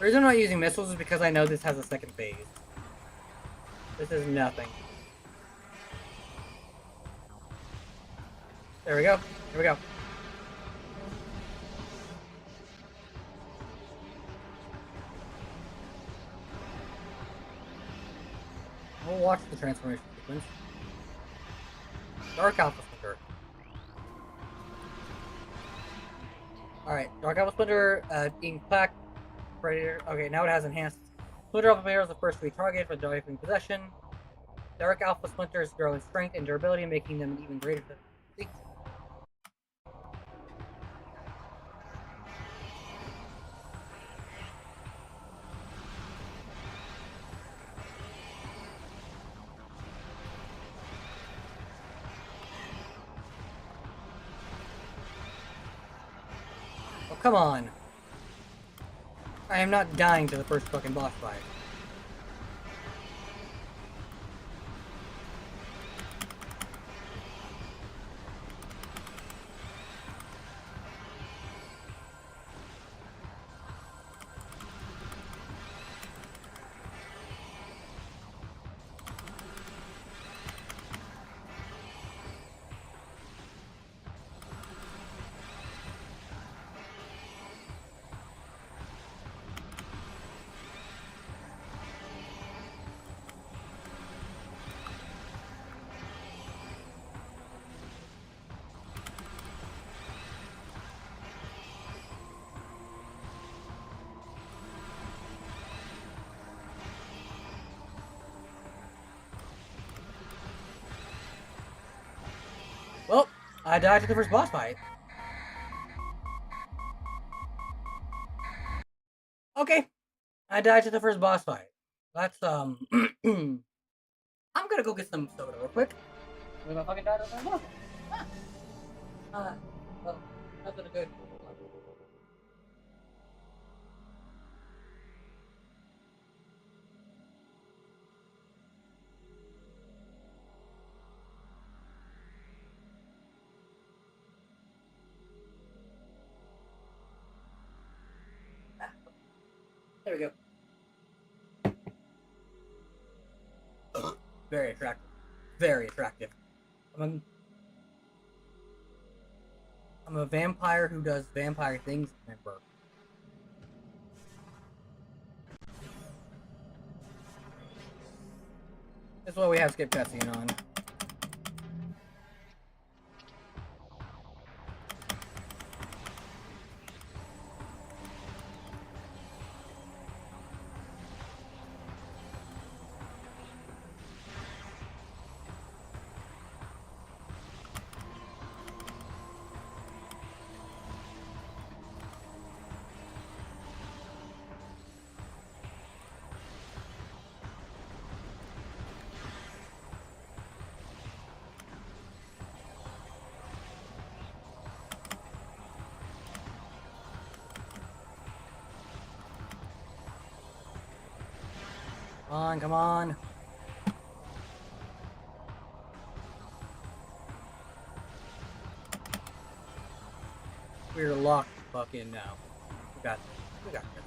reason I'm not using missiles is because I know this has a second phase. This is nothing. There we go. Here we go. We'll watch the transformation sequence. Dark Alpha Splinter. Alright, Dark Alpha Splinter, being plaque, Predator. Okay, now it has enhanced. Splinter Alpha Male is the first to be targeted for diving possession. Dark Alpha Splinters grow in strength and durability, making them even greater than. Oh, come on. I am not dying to the first fucking boss fight. I died to the first boss fight. Okay. I died to the first boss fight. That's, I'm gonna go get some soda real quick. If I fucking died to the first boss fight. Well, nothing good. There we go. Very attractive. Very attractive. I'm a vampire who does vampire things, remember. That's why we have skip cutscene on. Come on, come on. We're locked the fuck in now. We got this. We got this.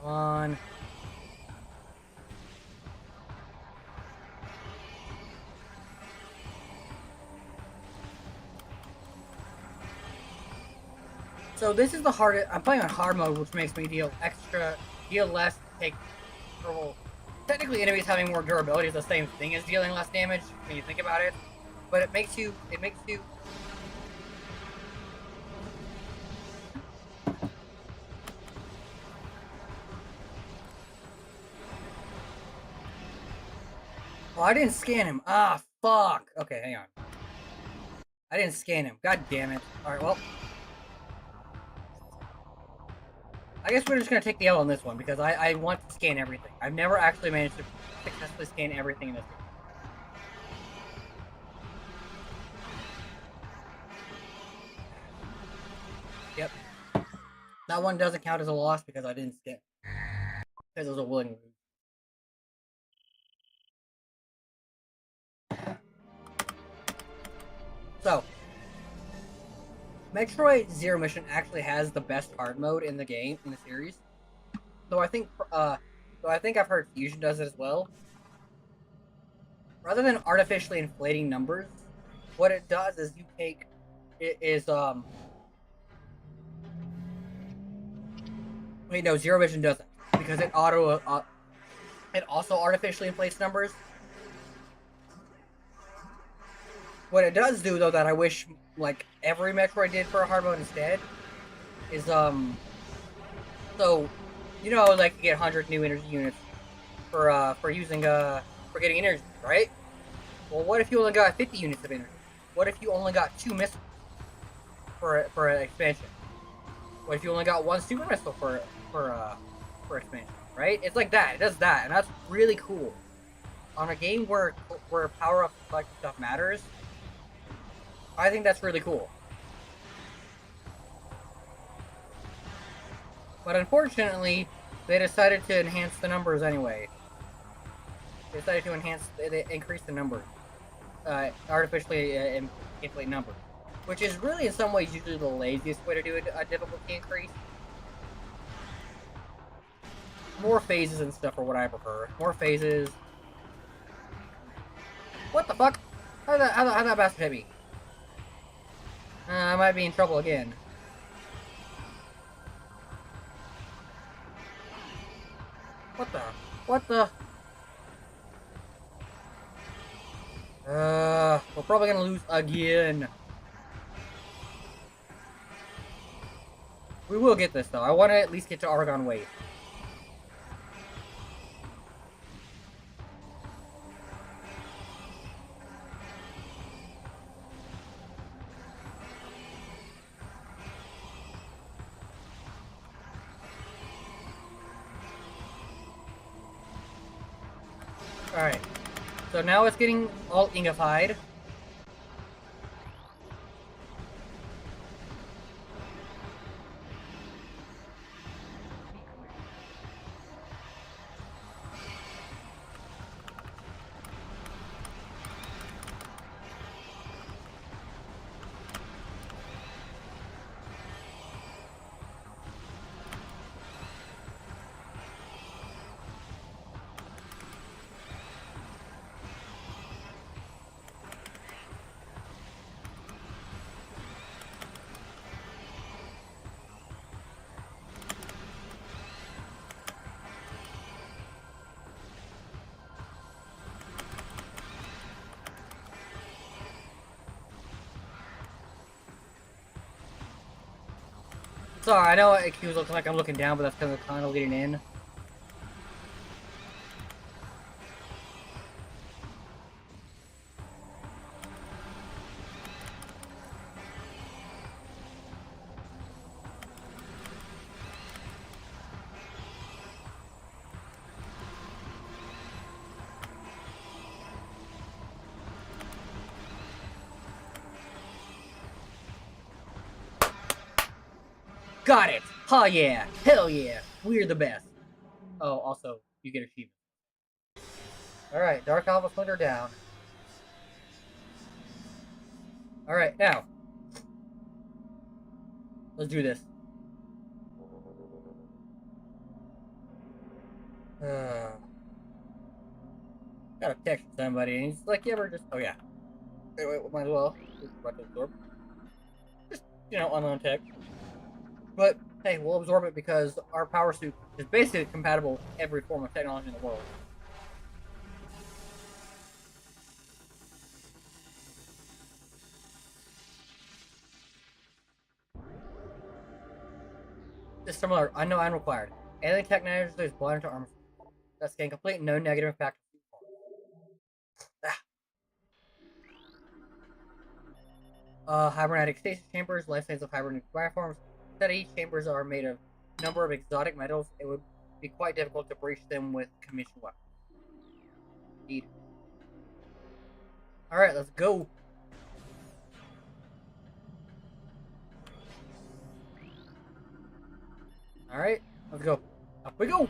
Come on. So this is the hardest. I'm playing on hard mode, which makes me deal less, take trouble. Technically, enemies having more durability is the same thing as dealing less damage when you think about it. But it makes you. Oh, I didn't scan him. Ah, fuck. Okay, hang on. I didn't scan him. God damn it. Alright, well. I guess we're just gonna take the L on this one, because I want to scan everything. I've never actually managed to successfully scan everything in this game. Yep. That one doesn't count as a loss because I didn't scan. Because it was a willing move. So, Metroid Zero Mission actually has the best hard mode in the game, in the series. So I think I've heard Fusion does it as well. Rather than artificially inflating numbers, what it does is wait, no, Zero Mission doesn't, because it also artificially inflates numbers. What it does do, though, that I wish, like, every Metroid did for a hard mode instead, is, so, you know, like, you get 100 new energy units for getting energy, right? Well, what if you only got 50 units of energy? What if you only got 2 missiles for an expansion? What if you only got 1 super missile for expansion, right? It's like that. It does that, and that's really cool. On a game where power-up like stuff matters, I think that's really cool. But unfortunately, they decided to enhance the numbers anyway. They decided to increase the numbers. Artificially inflate numbers. Which is really, in some ways, usually the laziest way to do a difficulty increase. More phases and stuff are what I prefer. More phases. What the fuck? How'd that bastard hit me? I might be in trouble again. What the? What the? We're probably gonna lose again. We will get this though. I want to at least get to Argon Wave. Alright. So now it's getting all ingified. Sorry, I know it looks like I'm looking down, but that's because I'm kind of leading in. Got it! Oh yeah! Hell yeah! We're the best! Oh, also, you get achievement. Alright, Dark Alpha Splinter down. Alright, now. Let's do this. Gotta text somebody, and he's like, you ever just... Oh yeah. Wait, might as well. About to absorb. Just, unknown tech. But, hey, we'll absorb it because our power suit is basically compatible with every form of technology in the world. Just similar, unknown and required. Alien technology is blind to armor. That can complete no negative impact. Hibernatic stasis chambers, life signs of hibernatic platforms. That each chambers are made of a number of exotic metals, it would be quite difficult to breach them with conventional weapons. Indeed. Alright, let's go. Alright, let's go. Up we go!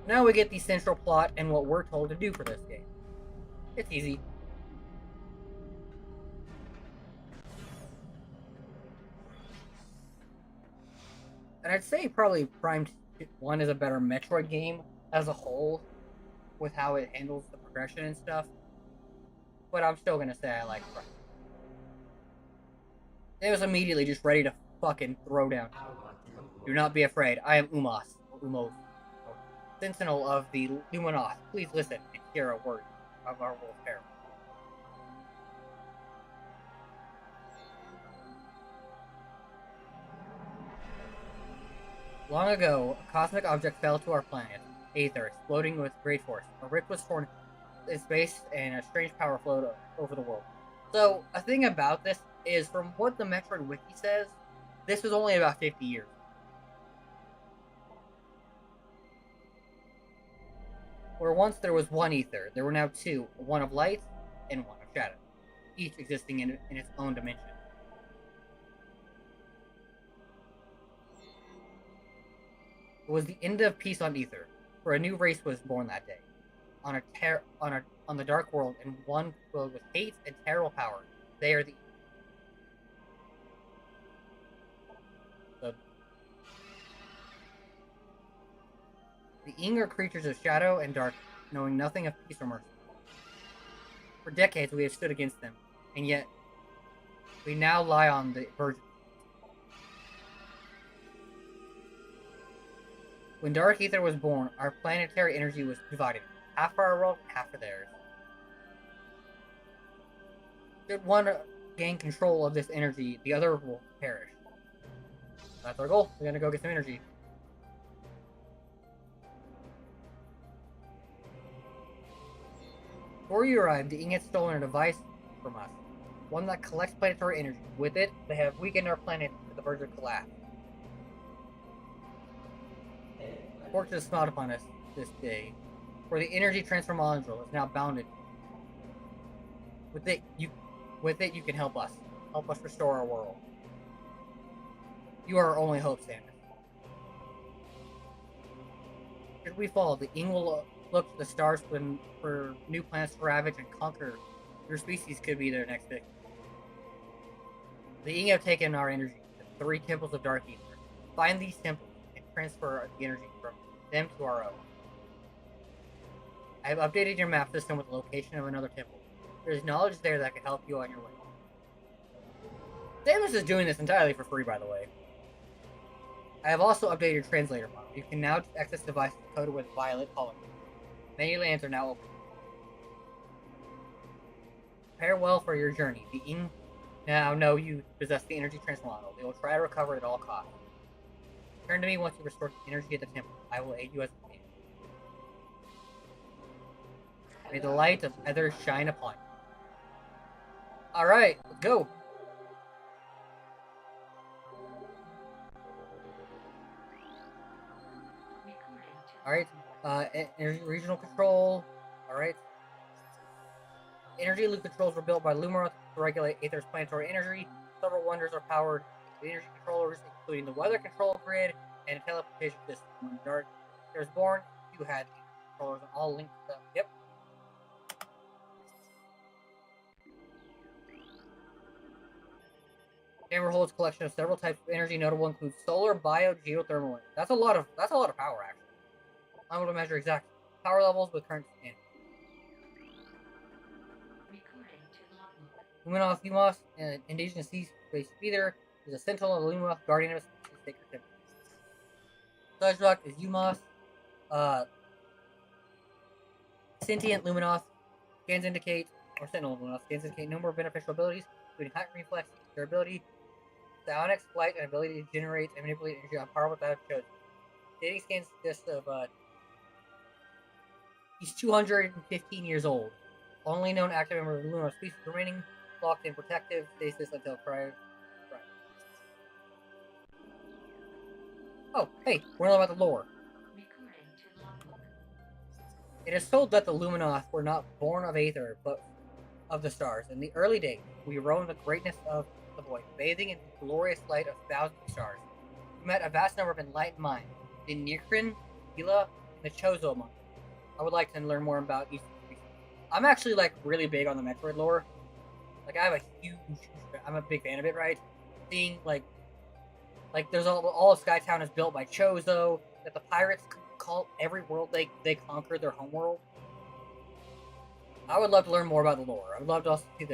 Now we get the central plot and what we're told to do for this game. It's easy. And I'd say probably Prime 1 is a better Metroid game as a whole, with how it handles the progression and stuff. But I'm still gonna say I like Prime. It was immediately just ready to fucking throw down. Do not be afraid. I am Umos, or Umos, or Sentinel of the Luminoth. Please listen and hear a word of our wolf pair. Long ago, a cosmic object fell to our planet, Aether, exploding with great force. A rift was torn in space, and a strange power flowed over the world. So, a thing about this is, from what the Metroid Wiki says, this was only about 50 years. Where once there was one Aether, there were now two, one of light and one of shadow, each existing in its own dimension. It was the end of peace on Aether, for a new race was born that day, on the dark world, and one filled with hate and terrible power. They are the Ing are creatures of shadow and dark, knowing nothing of peace or mercy. For decades we have stood against them, and yet we now lie on the verge. When Dark Ether was born, our planetary energy was divided. Half for our world, half for theirs. Should one gain control of this energy, the other will perish. That's our goal. We're gonna go get some energy. Before you arrived, the Ing had stolen a device from us. One that collects planetary energy. With it, they have weakened our planet to the verge of collapse. Fortune smiled upon us this day, for the energy transfer module is now bounded. With it, you can help us. Help us restore our world. You are our only hope, Samus. Should we fall, the Ing will look to the stars for new planets to ravage and conquer. Your species could be their next victim. The Ing have taken our energy to 3 temples of Dark Ether. Find these temples and transfer the energy from them to our own. I have updated your map system with the location of another temple. There is knowledge there that can help you on your way. Samus is doing this entirely for free, by the way. I have also updated your translator model. You can now access devices coded with Violet Hologram. Many lands are now open. Prepare well for your journey. The Ing now know you possess the energy transfer model. They will try to recover it at all costs. Turn to me once you restore the energy at the temple. I will aid you as a man. May the light of Ether shine upon you. Alright, let's go. Alright, regional control. Alright. Energy loop controls were built by Lumaroth to regulate Aether's planetary energy. Several wonders are powered by energy controllers, including the weather control grid and a teleportation system. When Dark Ether was born, you had controllers and all linked up. Yep. Chamber holds a collection of several types of energy. Notable includes solar, bio, geothermal. That's a lot of power, actually. I'm able to measure exact power levels with current standards. Luminoth Umos, an indigenous sea-based speeder, is a sentinel of the Luminoth, guardian of a sacred temple. Sludge Rock is Umos, sentient Luminoth. Scans indicate, or sentinel Luminoth, scans indicate number of beneficial abilities, including height, reflex, durability, psionics, flight, and ability to generate and manipulate energy on power without chosen. Dating scans consist of, he's 215 years old. Only known active member of the Lunar species remaining locked in protective stasis until prior. Right. Oh, hey, we're learning about the lore. It is told that the Luminoth were not born of Aether, but of the stars. In the early days, we roamed the greatness of the void, bathing in the glorious light of thousands of stars. We met a vast number of enlightened minds, the Nirkrin, Gila, and the Chozo among them. I would like to learn more about each species. I'm actually like really big on the Metroid lore. Like I have a I'm a big fan of it, right? Seeing like there's all of Skytown is built by Chozo. That the pirates call every world they conquer their homeworld. I would love to learn more about the lore. I would love to also see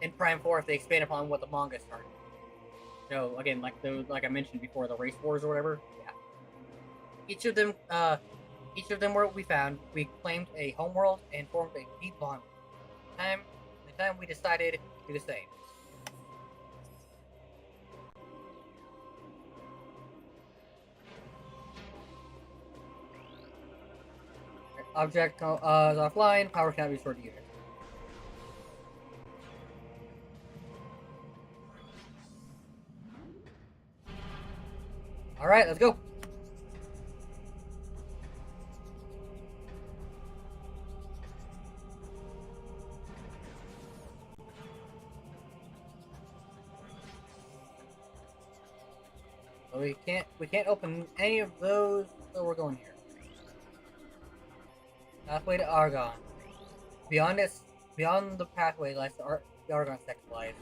in Prime 4 if they expand upon what the manga started. So again, like I mentioned before, the race wars or whatever. Yeah. Each of them were we found. We claimed a homeworld and formed a deep bond. The time we decided to do the same. Object is offline. Power cannot be restored to unit. All right, let's go. So we can't open any of those, so we're going here. Pathway to Argon. Beyond the pathway lies the Argon sector lies.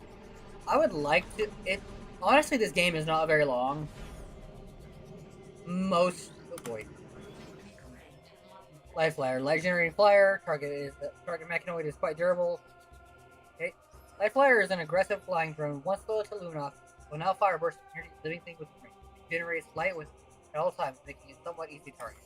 I would like to. Honestly, this game is not very long. Oh boy. Life Flyer, legendary flyer. Target mechanoid is quite durable. Okay. Life Flyer is an aggressive flying drone. Once loyal to Luminoth, will now fire a burst of energy living things with range. It generates light with at all times, making it somewhat easy target.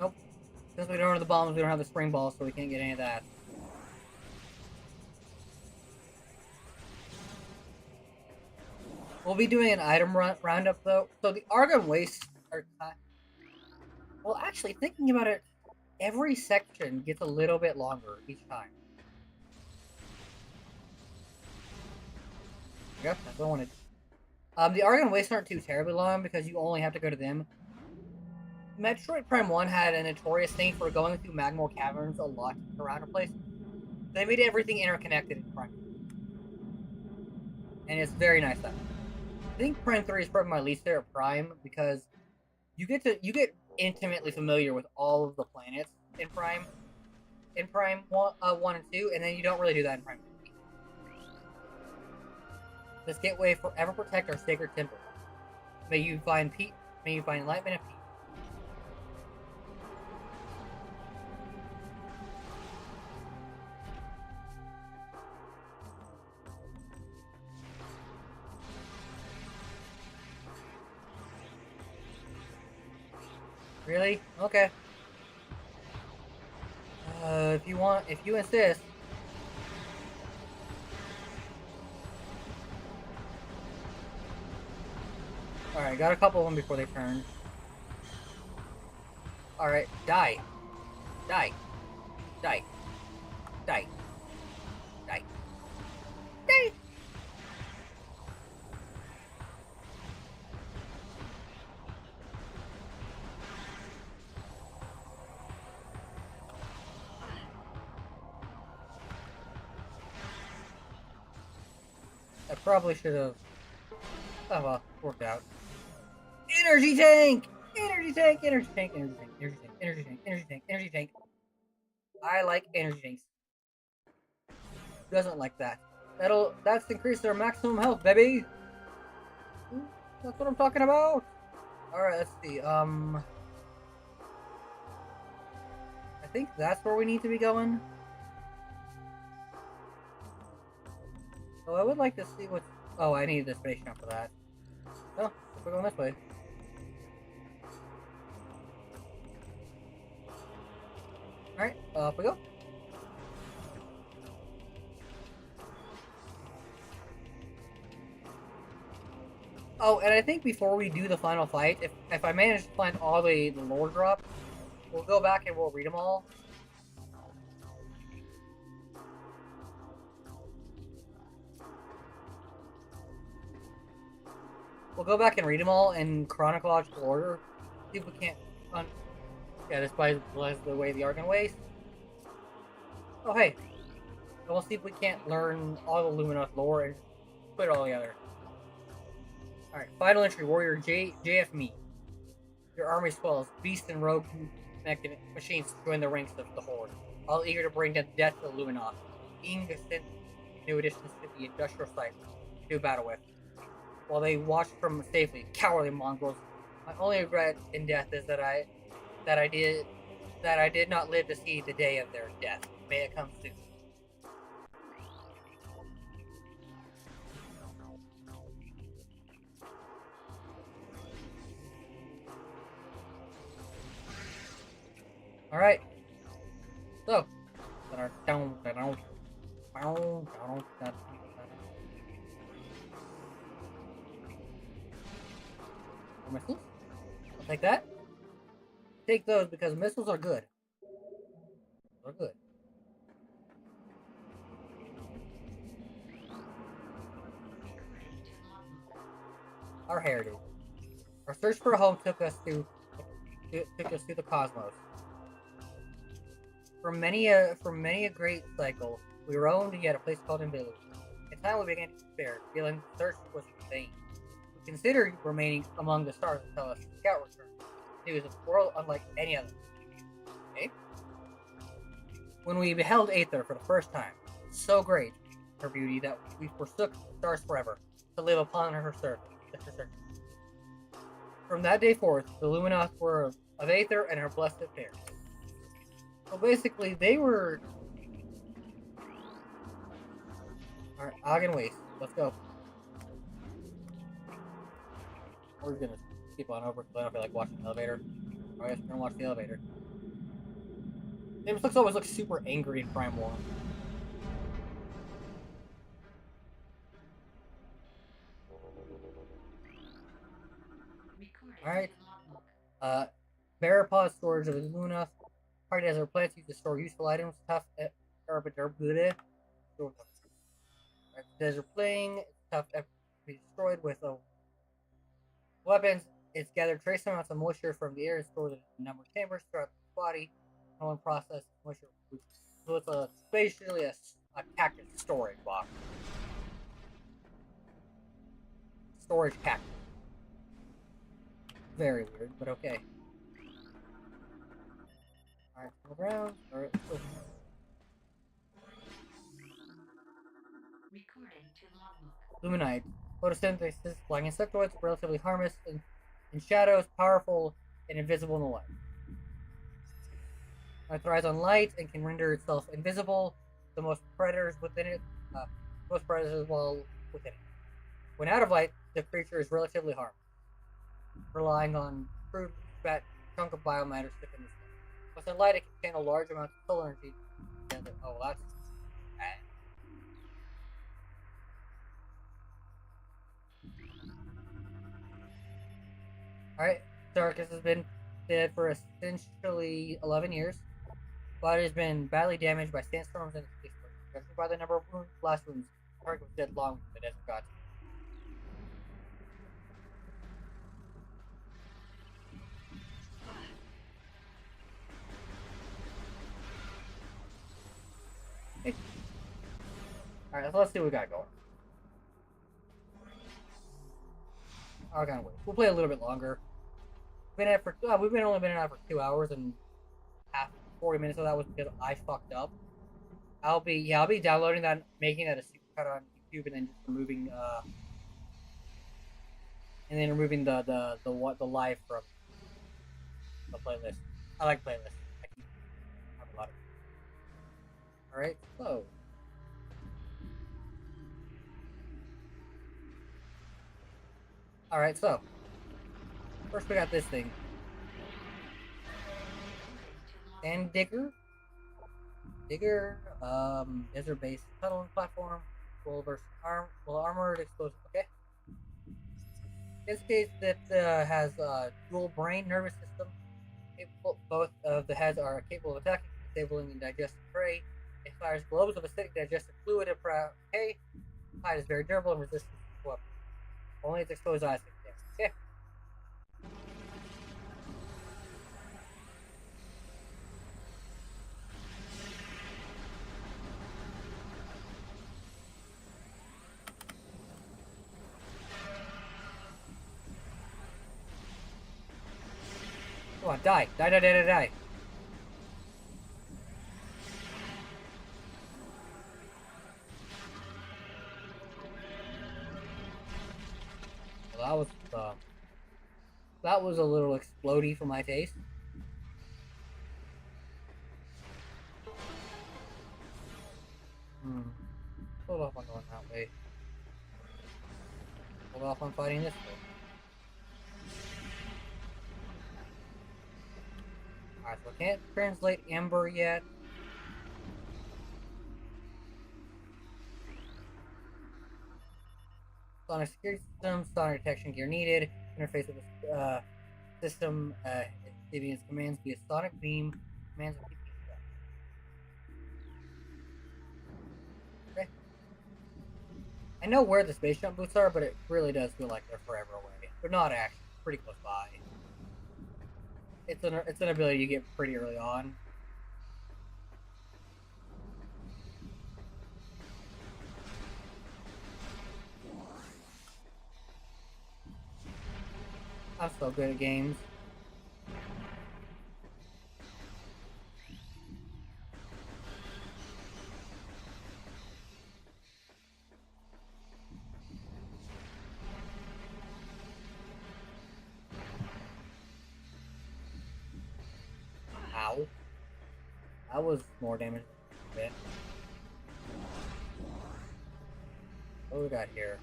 Nope. Since we don't have the bombs, we don't have the spring balls, so we can't get any of that. We'll be doing an item roundup though. So the Argon wastes are. Well, actually, thinking about it, every section gets a little bit longer each time. Yep, that's what I wanted. The Argon wastes aren't too terribly long because you only have to go to them. Metroid Prime 1 had a notorious thing for going through magmal caverns a lot around a place. They made everything interconnected in Prime. And it's very nice stuff. I think Prime 3 is probably my least favorite Prime because you get intimately familiar with all of the planets in Prime 1 and 2, and then you don't really do that in Prime 3. This gateway forever protect our sacred temple. May you find enlightenment and peace. Really? Okay. If you insist. Alright, got a couple of them before they turn. Alright, die. Die. Die. Die. Die. Die! I probably should have. Oh well, worked out. Energy tank! Energy tank! Energy tank! Energy tank! Energy tank! Energy tank! Energy tank! Energy tank! I like energy tanks. Who doesn't like that? That's increased their maximum health, baby! That's what I'm talking about! Alright, let's see. I think that's where we need to be going. So I would like to see what's... Oh, I need the space jump for that. Oh, we're going this way. Alright, off we go. Oh, and I think before we do the final fight, if I manage to find all the lore drops, we'll go back and we'll read them all. We'll go back and read them all in chronological order. See if we can't... Yeah, this by the way the Argon waste. Oh, hey. And we'll see if we can't learn all the Luminoth lore and put it all together. Alright, final entry, Warrior JF Me. Your army swells. Beast and rogue connected machines join the ranks of the Horde, all eager to bring death to Luminoth. Being sent new additions to the industrial site to do battle with. While they watch from safely, cowardly mongrels. My only regret in death is that I did not live to see the day of their death. May it come soon. All right. So, missiles. I'll take that. Take those because missiles are good. They're good. Our heritage. Our search for a home took us to the cosmos. For many a great cycle, we roamed yet a place called Invisible. In time, we began to despair, feeling the search was in vain. We considered remaining among the stars until a scout returned. It was a world unlike any other. Okay? When we beheld Aether for the first time, so great her beauty that we forsook the stars forever to live upon her surface. From that day forth, the Luminos were of Aether and her blessed pair. So basically, they were. Alright, Ogden Waste. Let's go. We're gonna keep on over because I don't feel like watching the elevator. I guess we're gonna watch the elevator. It always looks super angry in Prime 1. Alright. Barapod storage of the Luna. Hard as our plants used to store useful items. Tough Desert playing. Tough to be destroyed with weapons. It's gathered trace amounts of moisture from the air and stored in a number of chambers throughout the body. No one process moisture. So it's basically a cactus storage box. Storage cactus. Very weird, but okay. Alright, move around. Alright, Luminite. Photosynthesis, like insectoids, relatively harmless in shadows, powerful and invisible in the light. It thrives on light and can render itself invisible to most predators within it. Most predators while within it. When out of light, the creature is relatively harmless, relying on crude fat chunk of biomatter stuck in the skin. Within light, it can channel large amounts of solar energy. Oh, that's bad. Alright, Darkus has been dead for essentially 11 years, but it has been badly damaged by sandstorms and space birds. Judging by the number of blast wounds, Darkus was dead long before the desert got to him. Alright, so let's see what we got going. I'll kind of wait. We'll play a little bit longer. We've only been at for 2 hours and 40 minutes of that was because I fucked up. I'll be downloading that, making that a supercut on YouTube, and then just removing the live from the playlist. I like playlists. I can have a lot of. All right, so. All right, so. First, we got this thing. Sand digger. Desert-based tunneling platform. Armored explosive. Okay. This case that has a dual brain nervous system. Both of the heads are capable of attacking, disabling, and digesting prey. It fires globes of acidic digestive fluid at prey. Hide is very durable and resistant to weapons. Only its exposed eyes can damage. Okay. Come on, die. Die. Well, that was a little explodey for my taste. Hold off on going that way. Hold off on fighting this way. Alright, so I can't translate Ember yet. Sonic security system, sonic detection gear needed. Interface with the system, Deviant's commands via sonic beam. Commands of okay. I know where the space jump boots are, but it really does feel like they're forever away. They're not actually pretty close by. It's an ability you get pretty early on. I'm so good at games. That was more damage than a bit. What do we got here?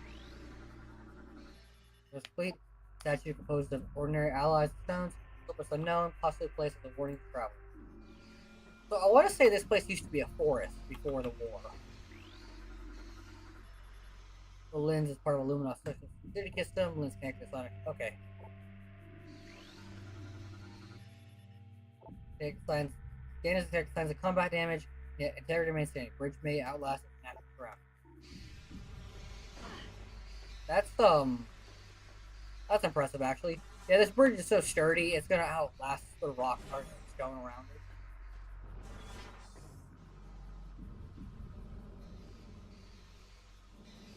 This fleet statue composed of ordinary allies and stones, purpose unknown, possibly placed as a warning to travel. So I want to say this place used to be a forest before the war. The lens is part of a luminous security system. Lens connected to Sonic. Okay. Signs. Dana's detect signs of combat damage, yet integrity remains standing. Bridge may outlast an active ground. That's impressive actually. Yeah, this bridge is so sturdy, it's gonna outlast the rock art that's going around it.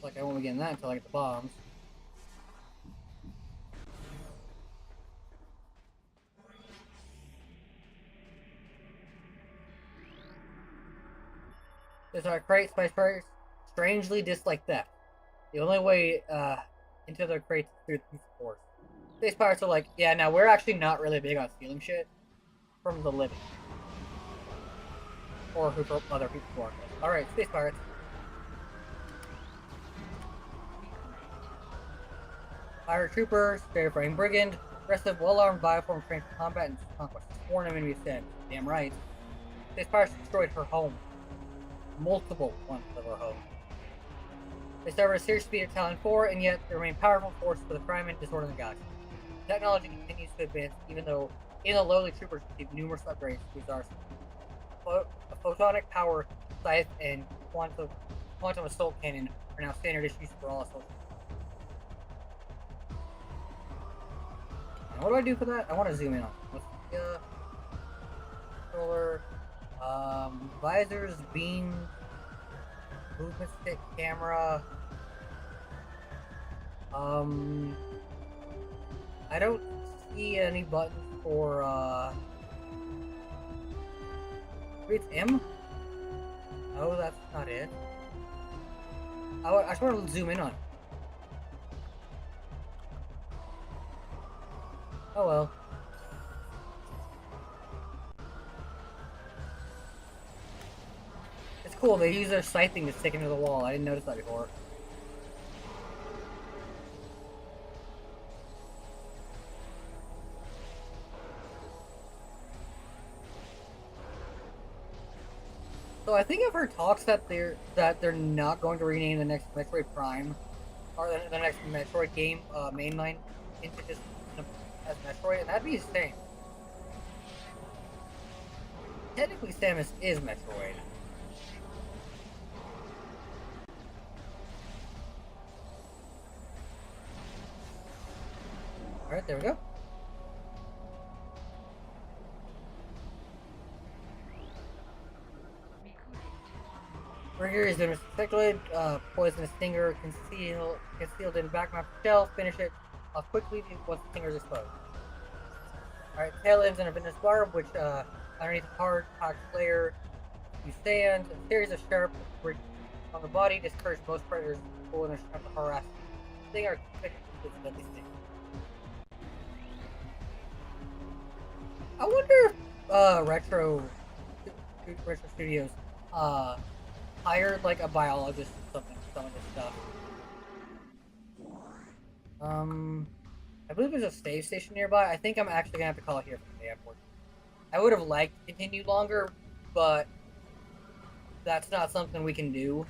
Like I won't be getting that until I get the bombs. There's our crate, spice pirates strangely dislike theft. The only way into their crates is through the use of force. Space pirates are like, yeah, now we're actually not really big on stealing shit from the living. Or who from other people who aren't. Alright, space pirates. Pirate troopers, verifying brigand, aggressive, well-armed bioform trained for combat and conquest. Sworn enemy said, damn right. Space pirates destroyed her home. Multiple ones of her home. They suffered a serious defeat at Talon 4, and yet they remain powerful force for the crime and disorder in the galaxy. Technology continues to advance, even though in the lowly troopers receive numerous upgrades to its arsenal. A photonic power scythe and quantum assault cannon are now standard issues for all assault. And what do I do for that? I want to zoom in on it. What's the controller? Visors, beams, movement stick, camera. I don't see any buttons for maybe it's M? No, that's not it. I just want to zoom in on it. Oh well. It's cool, they use their scything to stick into the wall. I didn't notice that before. So I think I've heard talks that they're not going to rename the next Metroid Prime or the next Metroid game mainline into just as Metroid, and that'd be insane. Technically, Samus is Metroid. Alright, there we go. Rigger is been restricted, poisonous stinger concealed in the back of the shell, finish it off quickly once the stinger is exposed. Alright, tail ends in a venomous barb, which underneath the hard packed layer you stand. A series of sharp on the body discourage most predators who in a attempt to harass. They are convicted with deadly sting. I wonder if Retro Studios hired like a biologist or something for some of this stuff. I believe there's a save station nearby. I think I'm actually gonna have to call it here for the airport. I would have liked to continue longer, but that's not something we can do.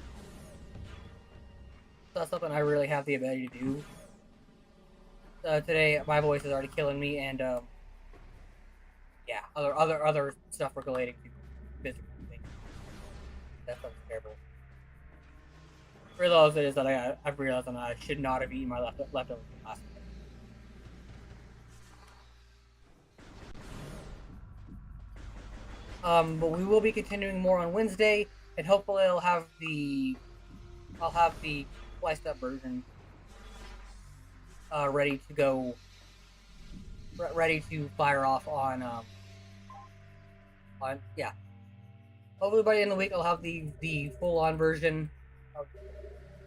It's not something I really have the ability to do. Today, my voice is already killing me, and yeah, other stuff relating to physical things. That's terrible. Realize it is that I've realized that I should not have eaten my leftovers from last night. But we will be continuing more on Wednesday, and hopefully I'll have the sliced up version ready to go, ready to fire off on yeah. Hopefully by the end of the week I'll have the full on version.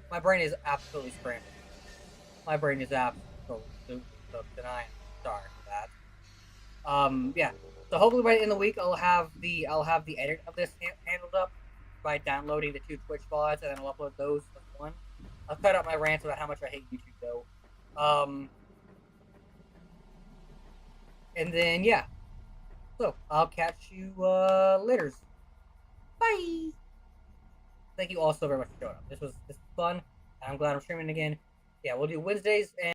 My brain is absolutely scrambled. My brain is absolutely cooked, and I am sorry for that. Yeah. So hopefully by the end of the week, I'll have the edit of this handled up by downloading the 2 Twitch VODs, and then I'll upload those as one. I'll cut out my rants about how much I hate YouTube, though. And then yeah, so I'll catch you later. Bye. Thank you all so very much for showing up. This was fun. I'm glad I'm streaming again. Yeah, we'll do Wednesdays and